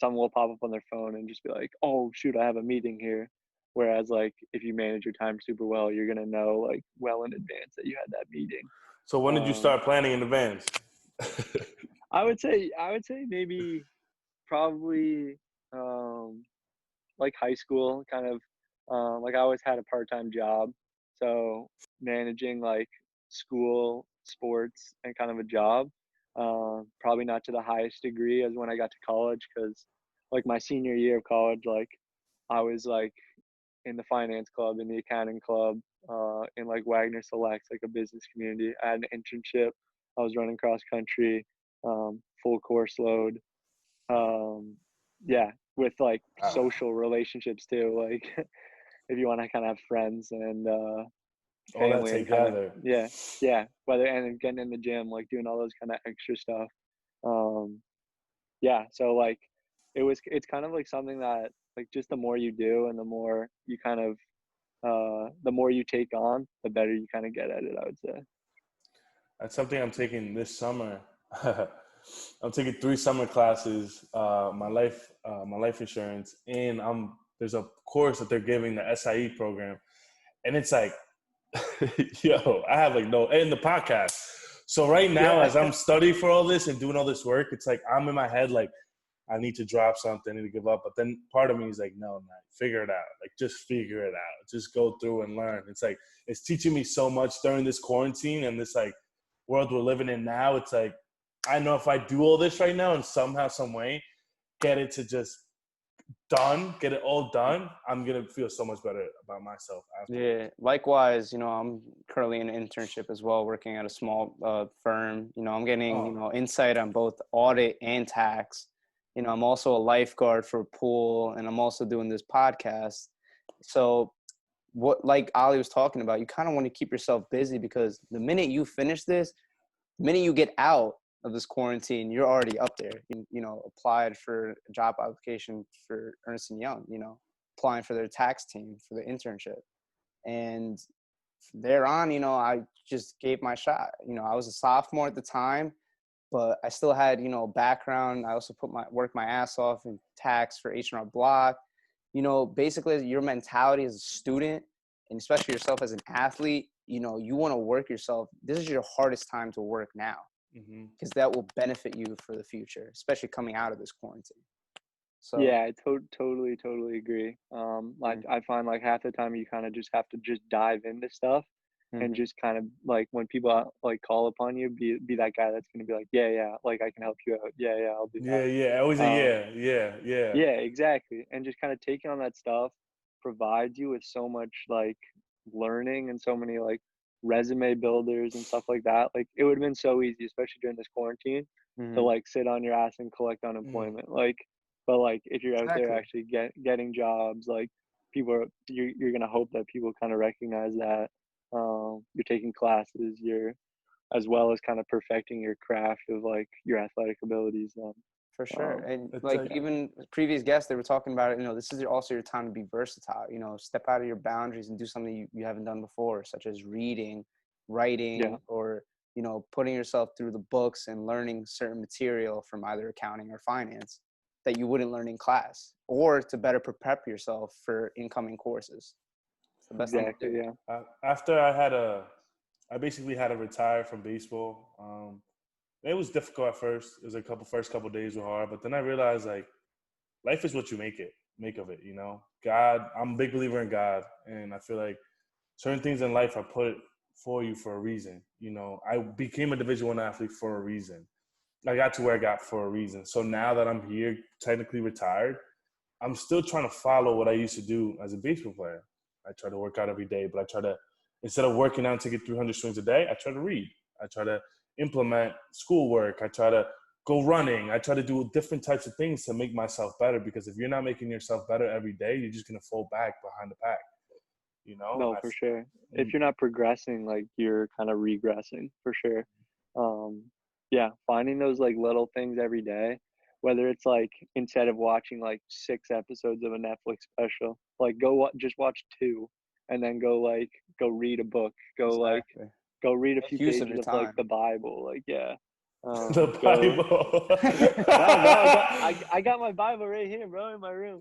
C: someone will pop up on their phone and just be like, "Oh shoot, I have a meeting here." Whereas like if you manage your time super well, you're gonna know like well in advance that you had that meeting.
A: So when did you
C: Um,
A: start planning in advance?
C: I would say maybe probably um, like high school kind of like I always had a part-time job, so managing like school sports and kind of a job, probably not to the highest degree as when I got to college, because like my senior year of college, like I was like in the finance club, in the accounting club, in like Wagner Selects, like a business community. I had an internship. I was running cross country, full course load. um yeah, with like
A: Wow.
C: social relationships too, like if you want to kind of have friends and
A: All that
C: family and kind of
A: together.
C: yeah, whether and getting in the gym, like doing all those kind of extra stuff. um yeah, so like it's kind of like something that like just the more you do and the more you kind of the more you take on, the better you kind of get at it, I would say.
A: That's something I'm taking this summer. I'm taking 3 summer classes, my life insurance, and there's a course that they're giving, the SIE program, and it's like, yo, I have like no in the podcast. So right now,
C: Yeah.
A: as I'm studying for all this and doing all this work, it's like I'm in my head like I need to drop something, I need to give up. But then part of me is like, no, man, figure it out. Like just figure it out. Just go through and learn. It's like it's teaching me so much during this quarantine and this like world we're living in now. It's like I know if I do all this right now and somehow, some way, get it to just get it all done, I'm going to feel so much better about myself afterwards.
B: Yeah, likewise, I'm currently in an internship as well, working at a small firm. I'm getting, insight on both audit and tax. I'm also a lifeguard for a pool, and I'm also doing this podcast. So what, like Ali was talking about, you kind of want to keep yourself busy, because the minute you finish this, the minute you get out of this quarantine, you're already up there. Applied for a job application for Ernst & Young, applying for their tax team for the internship. And thereon, I just gave my shot. I was a sophomore at the time, but I still had, background. I also worked my ass off in tax for H&R Block. Basically your mentality as a student, and especially yourself as an athlete, you want to work yourself. This is your hardest time to work now, because that will benefit you for the future, especially coming out of this quarantine. So
C: yeah, I totally agree. Like I find like half the time you kind of just have to just dive into stuff and just kind of like, when people like call upon you, be that guy that's going to be like, yeah, like I can help you out. Yeah, I'll do that.
A: Yeah, always yeah.
C: Yeah, exactly. And just kind of taking on that stuff provides you with so much like learning and so many like resume builders and stuff like that. Like it would have been so easy, especially during this quarantine, to like sit on your ass and collect unemployment. Like, but like if you're out there actually getting jobs, like you're gonna hope that people kind of recognize that you're taking classes, you're as well as kind of perfecting your craft of like your athletic abilities.
B: For sure. And like even previous guests, they were talking about it, this is also your time to be versatile, step out of your boundaries and do something you haven't done before, such as reading, writing, or, putting yourself through the books and learning certain material from either accounting or finance that you wouldn't learn in class, or to better prep yourself for incoming courses. It's the best thing to do.
A: Yeah. After I basically had to retire from baseball. It was difficult at first. It was first couple days were hard, but then I realized like life is what you make of it. God, I'm a big believer in God, and I feel like certain things in life are put for you for a reason. I became a Division I athlete for a reason. I got to where I got for a reason. So now that I'm here, technically retired, I'm still trying to follow what I used to do as a baseball player. I try to work out every day, but I try to, instead of working out to get 300 swings a day, I try to read. I try to implement schoolwork. I try to go running. I try to do different types of things to make myself better, because if you're not making yourself better every day, you're just going to fall back behind the pack.
C: No, for sure. If you're not progressing, like you're kind of regressing for sure. Yeah, finding those like little things every day, whether it's like instead of watching like 6 episodes of a Netflix special, like just watch 2, and then go read a book, go read a few pages of like the Bible, like
A: the Bible.
C: No, bro, I got my Bible right here, bro, in my room.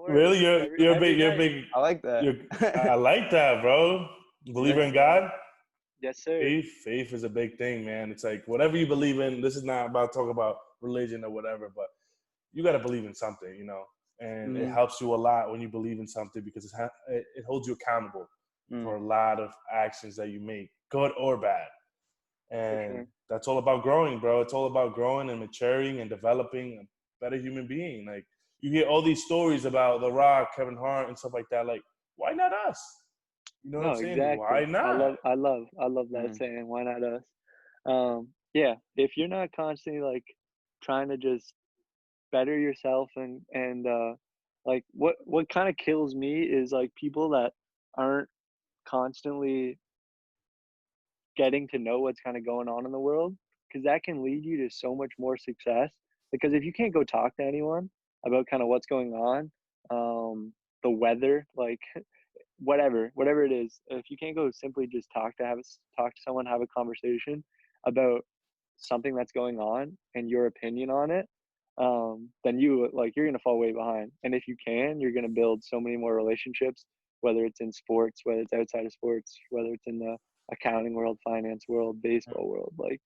A: Really, you're big.
B: I like that.
A: I like that, bro. Believer in God.
C: Yes, sir.
A: Faith is a big thing, man. It's like whatever you believe in. This is not about talking about religion or whatever, but you got to believe in something, and it helps you a lot when you believe in something, because it holds you accountable for a lot of actions that you make, good or bad. And that's all about growing, bro. It's all about growing and maturing and developing a better human being. Like, you hear all these stories about The Rock, Kevin Hart, and stuff like that. Like, why not us? You know what I'm saying?
C: Exactly.
A: Why not?
C: I love that saying. Why not us? Yeah. If you're not constantly like trying to just better yourself and like what kind of kills me is like people that aren't constantly getting to know what's kind of going on in the world, because that can lead you to so much more success. Because if you can't go talk to anyone about kind of what's going on, the weather, like whatever it is, if you can't go simply just talk to someone, have a conversation about something that's going on and your opinion on it, then you're going to fall way behind. And if you can, you're going to build so many more relationships, whether it's in sports, whether it's outside of sports, whether it's in the accounting world, finance world, baseball world. Like,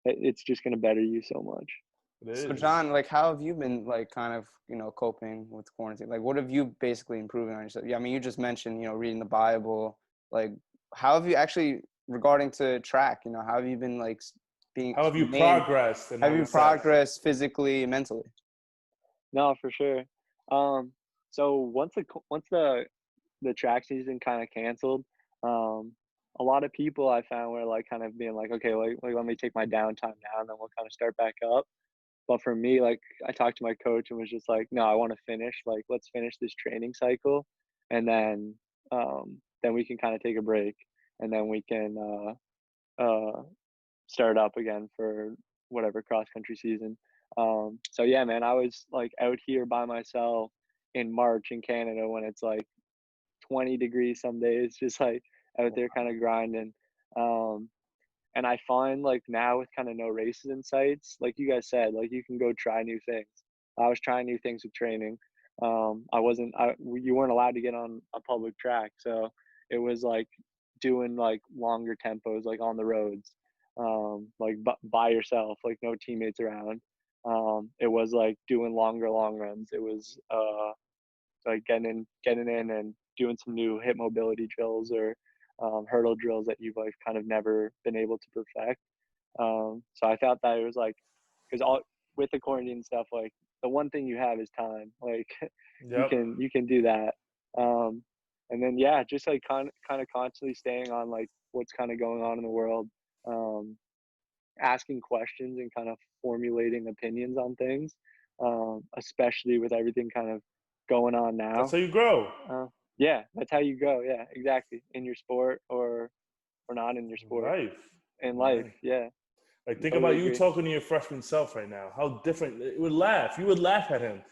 C: it's just going to better you so much.
B: So John, like, how have you been like kind of, coping with quarantine? Like, what have you basically improving on yourself? Yeah, I mean, you just mentioned, reading the Bible. Like, how have you actually, regarding to track, how have you been like
A: how have you progressed?
B: Have you progressed physically and mentally?
C: No, for sure. So once the track season kind of canceled, a lot of people I found were like kind of being like, okay, like let me take my downtime now, and then we'll kind of start back up. But for me, like I talked to my coach and was just like, no, I want to finish. Like let's finish this training cycle, and then we can kind of take a break, and then we can start up again for whatever cross country season. So yeah, man, I was like out here by myself in March in Canada when it's like 20 degrees some days, just like out there kind of grinding. Um, and I find like now with kind of no races in sights, like you guys said, like you can go try new things. I was trying new things with training. You weren't allowed to get on a public track, so it was like doing like longer tempos, like on the roads, like by yourself, like no teammates around. It was like doing longer long runs. It was like getting in and doing some new hip mobility drills or hurdle drills that you've like kind of never been able to perfect. So I thought that it was like, because all with the quarantine stuff, like the one thing you have is time. Like
A: Yep.
C: you can do that. And then yeah, just like kind of constantly staying on like what's kind of going on in the world, asking questions and kind of formulating opinions on things, especially with everything kind of going on now.
A: That's how you grow.
C: Yeah, that's how you go. Yeah, exactly. In your sport or not in your sport.
A: Life.
C: In life, yeah.
A: Like think
C: Totally
A: about you
C: agree.
A: talking to your freshman self right now. How different it would laugh. You would laugh at him.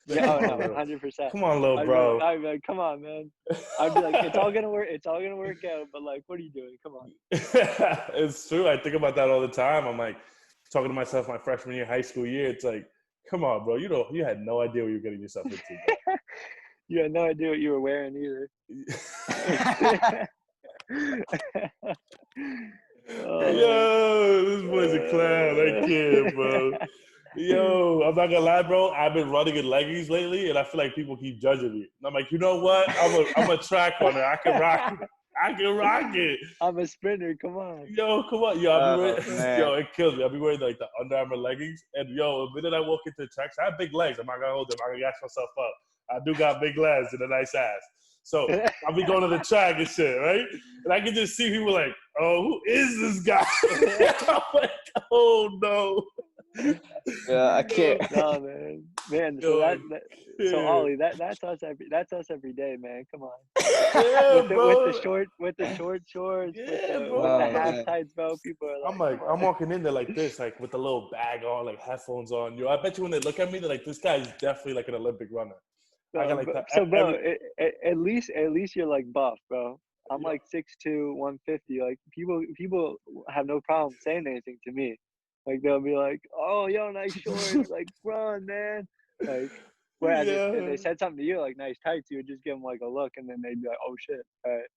A: Like,
C: Yeah, oh
A: come on,
C: no,
A: bro.
C: 100%.
A: Come on, little bro.
C: I'd be like, come on, man. I'd be like, it's all gonna work. It's all gonna work out. But like, what are you doing? Come on.
A: It's true. I think about that all the time. I'm like talking to myself my freshman year, high school year. It's like, come on, bro. You had no idea what you were getting yourself into.
C: You had no idea what you were wearing either.
A: Yo, this boy's a clown. I can't, bro. Yo, I'm not gonna lie, bro. I've been running in leggings lately, and I feel like people keep judging me. And I'm like, you know what? I'm a track runner. I can rock it. I can rock it.
C: I'm a sprinter. Come on.
A: Yo, come on. Yo, yo, it kills me. I'll be wearing like the Under Armour leggings, and yo, the minute I walk into the tracks, I have big legs. I'm not gonna hold them. I'm gonna gas myself up. I do got big legs and a nice ass. So I'll be going to the track and shit, right? And I can just see people like, oh, who is this guy? I'm like, oh no.
B: Yeah, I can't.
C: No, man. So so Ollie, that's us every day, man. Come on.
A: Yeah,
C: with the short shorts,
A: yeah,
C: with
A: bro.
C: the half tights, bro. People are like,
A: I'm walking in there like this, like with a little bag on, like headphones on. Yo, I bet you when they look at me, they're like, this guy's definitely like an Olympic runner. I got like that.
C: So bro, at least you're like buff, bro. I'm like 6'2", 150. Like people have no problem saying anything to me. Like they'll be like, "Oh, yo, nice shorts, like run, man." Like, whereas if they said something to you like nice tights, you would just give them like a look, and then they'd be like, "Oh shit, all right."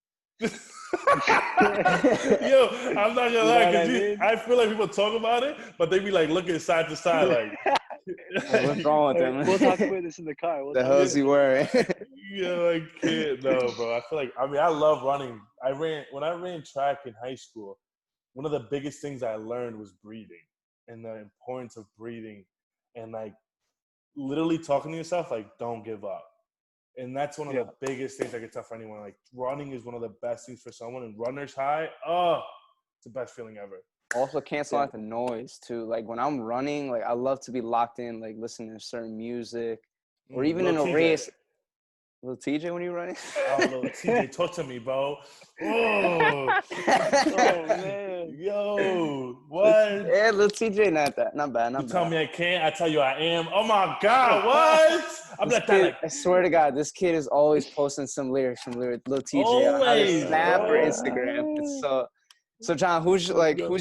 A: Yo, I'm not gonna lie, because
C: I
A: I feel like people talk about it, but they be like looking side to side, like.
B: What's wrong with him?
C: We'll talk about this in the car.
B: The hell is he wearing?
A: Yeah, I can't. No, bro. I love running. When I ran track in high school. One of the biggest things I learned was breathing and the importance of breathing and like literally talking to yourself, like, don't give up. And that's one of the biggest things I can tell for anyone. Like running is one of the best things for someone, and runner's high, it's the best feeling ever.
B: Also cancel out the noise too. Like when I'm running, like I love to be locked in, like listening to certain music, or even in a race. Little TJ, when you running?
A: Oh, little TJ, talk to me, bro. Oh, man. Yo, what?
B: Yeah, little TJ, not bad.
A: You tell me I can't, I tell you I am. Oh my God, what? I'm not that like.
B: I swear to God, this kid is always posting some lyrics from little TJ on either Snap or Instagram. It's so John, who's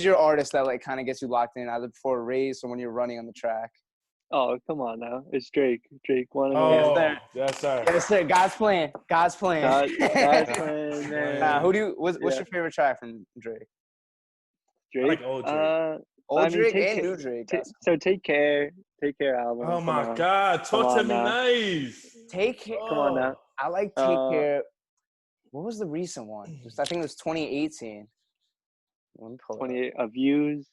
B: your artist that like kind of gets you locked in either before a race or when you're running on the track?
C: Oh, come on now. It's Drake. One of them.
A: Oh, yes, sir.
B: Yes, sir. God's plan.
C: God's plan, man.
B: What's your favorite track from Drake?
C: Drake?
A: I like old Drake.
B: Old Drake and new Drake.
C: So Take Care album.
A: Oh my God. Talk to me nice.
B: Take Care.
C: Come on now.
B: I like Take Care. What was the recent one? I think it was 2018.
C: 28 Views.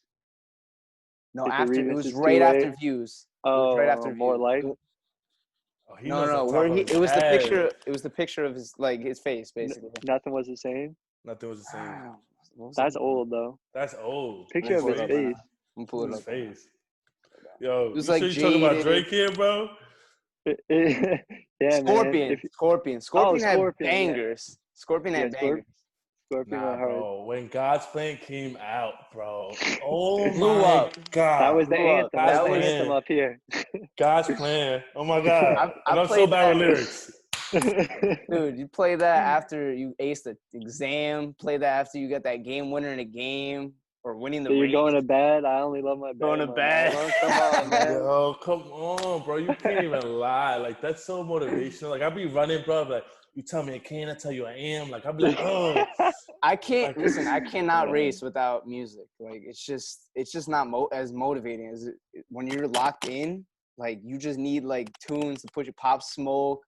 B: No, it was right after Views.
C: Oh,
B: right after
C: More
B: Views.
C: Life.
A: Oh, he
B: No,
A: knows
B: no,
A: on
B: where
A: top
B: he
A: of his
B: it was the
A: head.
B: picture. It was the picture of his face, basically.
C: Nothing was the same.
A: Nothing was the same.
B: Wow. What was
C: That's
B: it?
C: old though.
A: That's old.
C: Picture
B: I'm
C: of
B: pull
C: his
B: it up
C: face.
B: right now. I'm pull it
A: His
B: up right now.
A: face. Yo,
B: It was
A: you
B: like
A: sure you talking about
B: jaded.
A: Drake here, bro?
C: Yeah, man.
B: Scorpion.
C: Oh,
B: Scorpion had
C: Scorpion. Yeah,
B: bangers. Scorpion
C: yeah.
B: had bangers.
C: Scorpion
A: Nah,
C: went hard.
A: bro. When God's Plan came out, bro. Oh
B: Blew
A: my
B: up.
C: That was
A: God.
C: the
B: Blew up.
C: anthem.
A: God's
C: That's
B: That
C: the
B: was.
C: anthem
A: Plan.
C: up here.
A: God's Plan. Oh my God.
B: I
A: And I'm so
B: played
A: bad with
B: that.
A: lyrics.
B: Dude, you play that after you aced the exam. Play that after you got that game winner in a game or winning the
C: So you're
B: race.
C: going to bed. I only love my bed.
B: Going to
C: My
B: bed.
C: mama. Come on, man.
A: Yo, come on, bro. You can't even lie. Like, that's so motivational. Like, I be running, bro. Like, you tell me I can't, I tell you I am. Like, I be like, oh.
B: I can't
A: Like,
B: listen. I cannot race without music. Like it's just not as motivating as when you're locked in. Like you just need like tunes to put your Pop Smoke.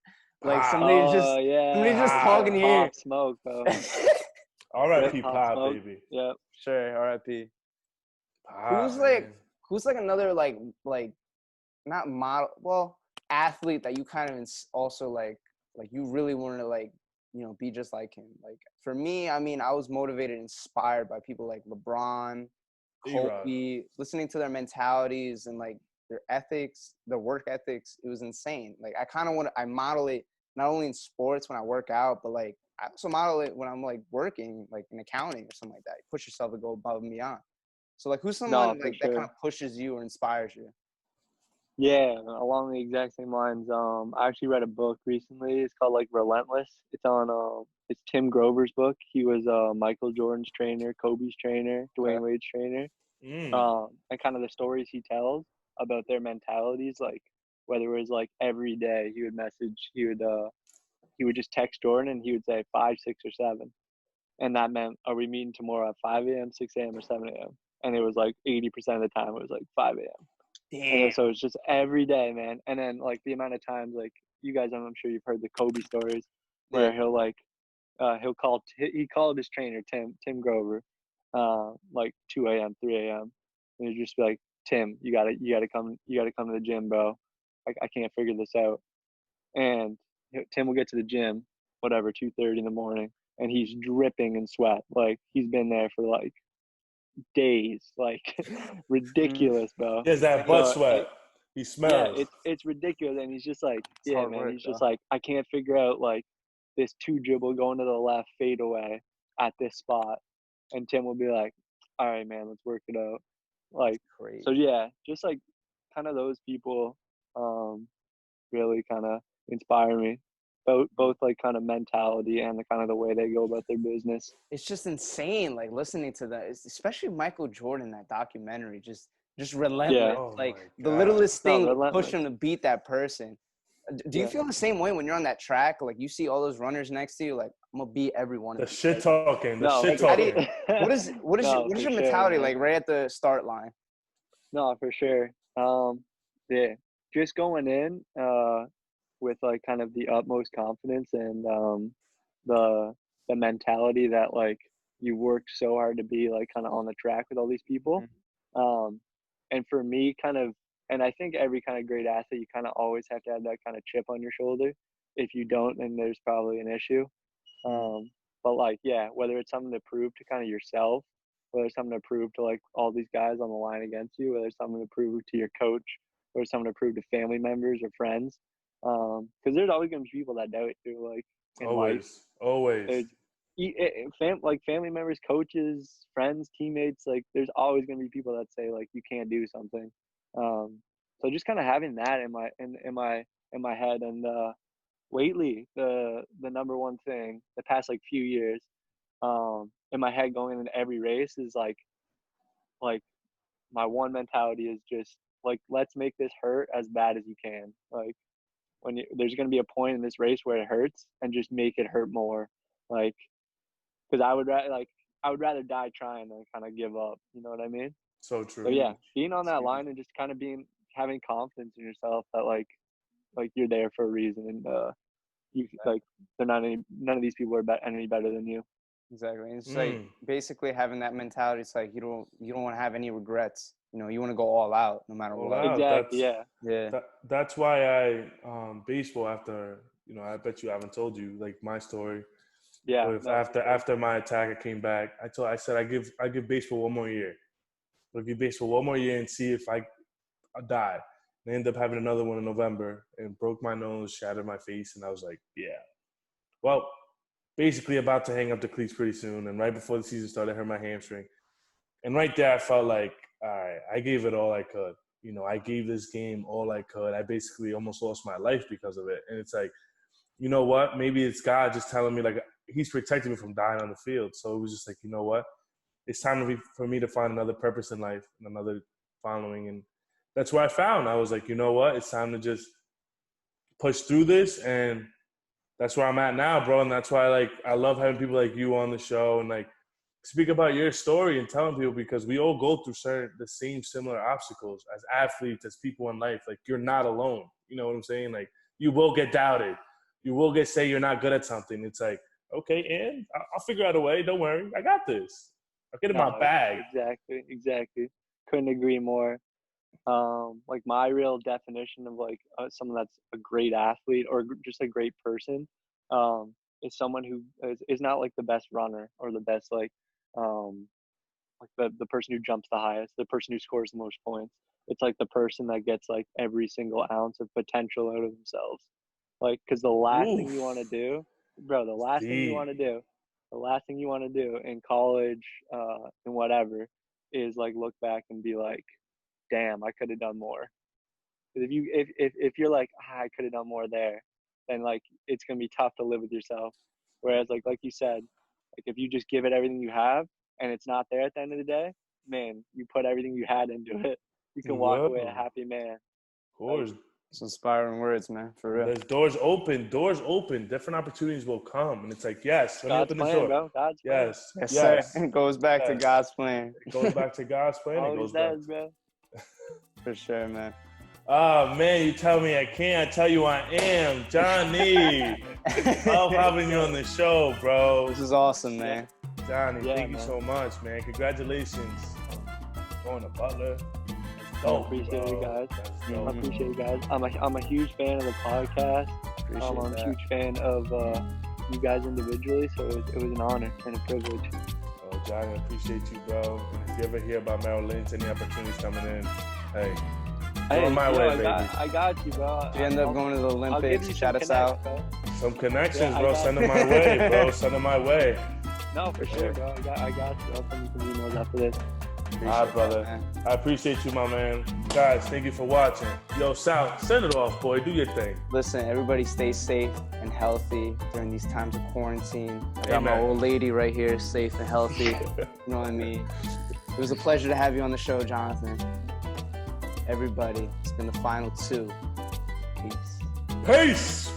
B: Like
A: Pop.
B: somebody
C: Yeah.
B: just talking here.
C: Pop Smoke, bro.
A: R.I.P.
C: Pop
A: Pop,
C: Smoke.
A: baby.
C: Yep.
B: Sure, R.I.P.
A: Pop, man.
B: Who's like another like not model, well, athlete that you kind of also like you really wanted to like, you know, be just like him. Like for me, I mean, I was motivated, inspired by people like LeBron,
A: E-Rod.
B: Kobe, listening to their mentalities and like their ethics, their work ethics. It was insane. Like I model it not only in sports when I work out, but like I also model it when I'm like working like in accounting or something like that. You push yourself to go above and beyond. So like who's someone
C: for
B: like that kind
C: sure.
B: of pushes you or inspires you?
C: Yeah, along the exact same lines. I actually read a book recently. It's called like Relentless. It's Tim Grover's book. He was Michael Jordan's trainer, Kobe's trainer, Dwayne Wade's trainer. And kind of the stories he tells about their mentalities, like whether it was like every day he would just text Jordan and he would say 5, 6, or 7, and that meant, are we meeting tomorrow at 5 a.m., 6 a.m., or 7 a.m.? And it was like 80% of the time it was like 5 a.m.
B: Damn.
C: And so it's just every day, man. And then like the amount of times, like you guys, I'm sure you've heard the Kobe stories, where he called his trainer Tim Grover, like 2 a.m., 3 a.m. and he'd just be like, Tim, you gotta come to the gym, bro. I can't figure this out. And Tim will get to the gym, whatever, 2:30 in the morning, and he's dripping in sweat, like he's been there for like days, like ridiculous, bro.
A: He has that butt
C: So
A: sweat. He smells.
C: yeah, it's ridiculous, and he's just like,
B: It's
C: yeah,
B: hard
C: man.
B: work,
C: He's just
B: though.
C: like, I can't figure out like this 2 dribble going to the left fade away at this spot, and Tim will be like, all right, man, let's work it out. Like,
B: Crazy.
C: so yeah, just like kind of those people, really kind of inspire me. Both like kind of mentality and the kind of the way they go about their business.
B: It's just insane, like listening to that, especially Michael Jordan, that documentary, just relentless.
C: Yeah.
A: Oh
B: Like
A: my
B: the
A: God.
B: littlest thing
C: No,
B: will push
C: relentless.
B: him to beat that person. Do you
C: Yeah.
B: feel the same way when you're on that track? Like you see all those runners next to you, like I'm gonna beat every one
A: The
B: of them.
A: shit talking. The
C: No,
A: shit
B: Like, how do
A: talking.
B: What is
C: No,
B: your
C: for sure,
B: mentality
C: man.
B: like right at the start line?
C: No, for sure. Yeah, just going in with like kind of the utmost confidence and the mentality that like you worked so hard to be like kind of on the track with all these people. And for me, kind of, and I think every kind of great athlete, you kind of always have to have that kind of chip on your shoulder. If you don't, then there's probably an issue. But like, yeah, whether it's something to prove to kind of yourself, whether it's something to prove to like all these guys on the line against you, whether it's something to prove to your coach, or something to prove to family members or friends. Because there's always gonna be people that doubt you, like in life.
A: Always.
C: Like family members, coaches, friends, teammates. Like there's always gonna be people that say like you can't do something. So just kind of having that in my head, and lately the number one thing the past like few years in my head going into every race is like my one mentality is just like, let's make this hurt as bad as you can. Like there's going to be a point in this race where it hurts, and just make it hurt more. Like, because I would rather die trying than kind of give up. You know what I mean?
A: So true.
C: So yeah, being on that line and just kind of having confidence in yourself that like you're there for a reason, and you like none of these people are any better than you.
B: Exactly. It's like basically having that mentality. It's like you don't want to have any regrets. you want to go all out no matter
A: All
B: what.
A: out.
C: Exactly.
B: Yeah.
A: That's why I baseball after, I bet you I haven't told you like my story.
C: Yeah.
A: But after my attack, I came back. I said I give baseball one more year. I'll give baseball one more year and see if I die. And I ended up having another one in November and broke my nose, shattered my face, and I was like, yeah. Well, basically about to hang up the cleats pretty soon. And right before the season started, I hurt my hamstring. And right there, I felt like, all right, I gave it all I could. I gave this game all I could. I basically almost lost my life because of it. And it's like, you know what? Maybe it's God just telling me, like, he's protecting me from dying on the field. So it was just like, you know what? It's time for me to find another purpose in life and another following. And that's where I found. I was like, you know what? It's time to just push through this. And that's where I'm at now, bro. And that's why, like, I love having people like you on the show and, like, speak about your story and telling people, because we all go through the same similar obstacles as athletes, as people in life. Like, you're not alone. You know what I'm saying? Like, you will get doubted. You will say you're not good at something. It's like, okay, and I'll figure out a way. Don't worry. I got this. I'll get in my bag.
C: Exactly. Couldn't agree more. Like, my real definition of like someone that's a great athlete or just a great person is someone who is not like the best runner or the best like the person who jumps the highest, the person who scores the most points. It's like the person that gets like every single ounce of potential out of themselves. Like, because the last thing you want to do, bro, the last thing you want to do in college and whatever is like look back and be like, damn, I could have done more. If you're like, I could have done more there, then like it's gonna be tough to live with yourself. Whereas like you said, like if you just give it everything you have and it's not there at the end of the day, man, you put everything you had into it. You can walk away a happy man.
A: Of course.
B: It's inspiring words, man, for real.
A: There's doors open. Different opportunities will come. And it's like, yes, let me open the door.
C: Bro. God's plan.
A: Yes.
B: It goes back to God's plan.
A: It goes back to God's plan.
C: Always does, bro.
B: For sure, man.
A: Oh, man, you tell me I can't. I tell you I am. Johnny. Love having you on the show, bro.
B: This is awesome, man.
A: Johnny, thank you so much, man. Congratulations on going to Butler.
C: I appreciate you guys. I appreciate you guys. I'm a huge fan of the podcast. I'm a huge fan of you guys individually, so it was an honor and a privilege.
A: Oh, Johnny, I appreciate you, bro. And if you ever hear about Merrill Lynch, any opportunities coming in, hey, on my way, baby.
C: I got you, bro.
B: If you end up going to the Olympics, shout us out.
C: Bro.
A: Some connections, bro. Send them my way, bro. Send them my way.
C: No, for sure, bro. I got you. I'll send you some emails after this.
A: All right, brother. I appreciate you, my man. Guys, thank you for watching. Yo, Sal, send it off, boy. Do your thing.
B: Listen, everybody stay safe and healthy during these times of quarantine. I got my old lady right here, safe and healthy. You know what I mean? It was a pleasure to have you on the show, Jonathan. Everybody, it's been the final 2. Peace.
A: Peace.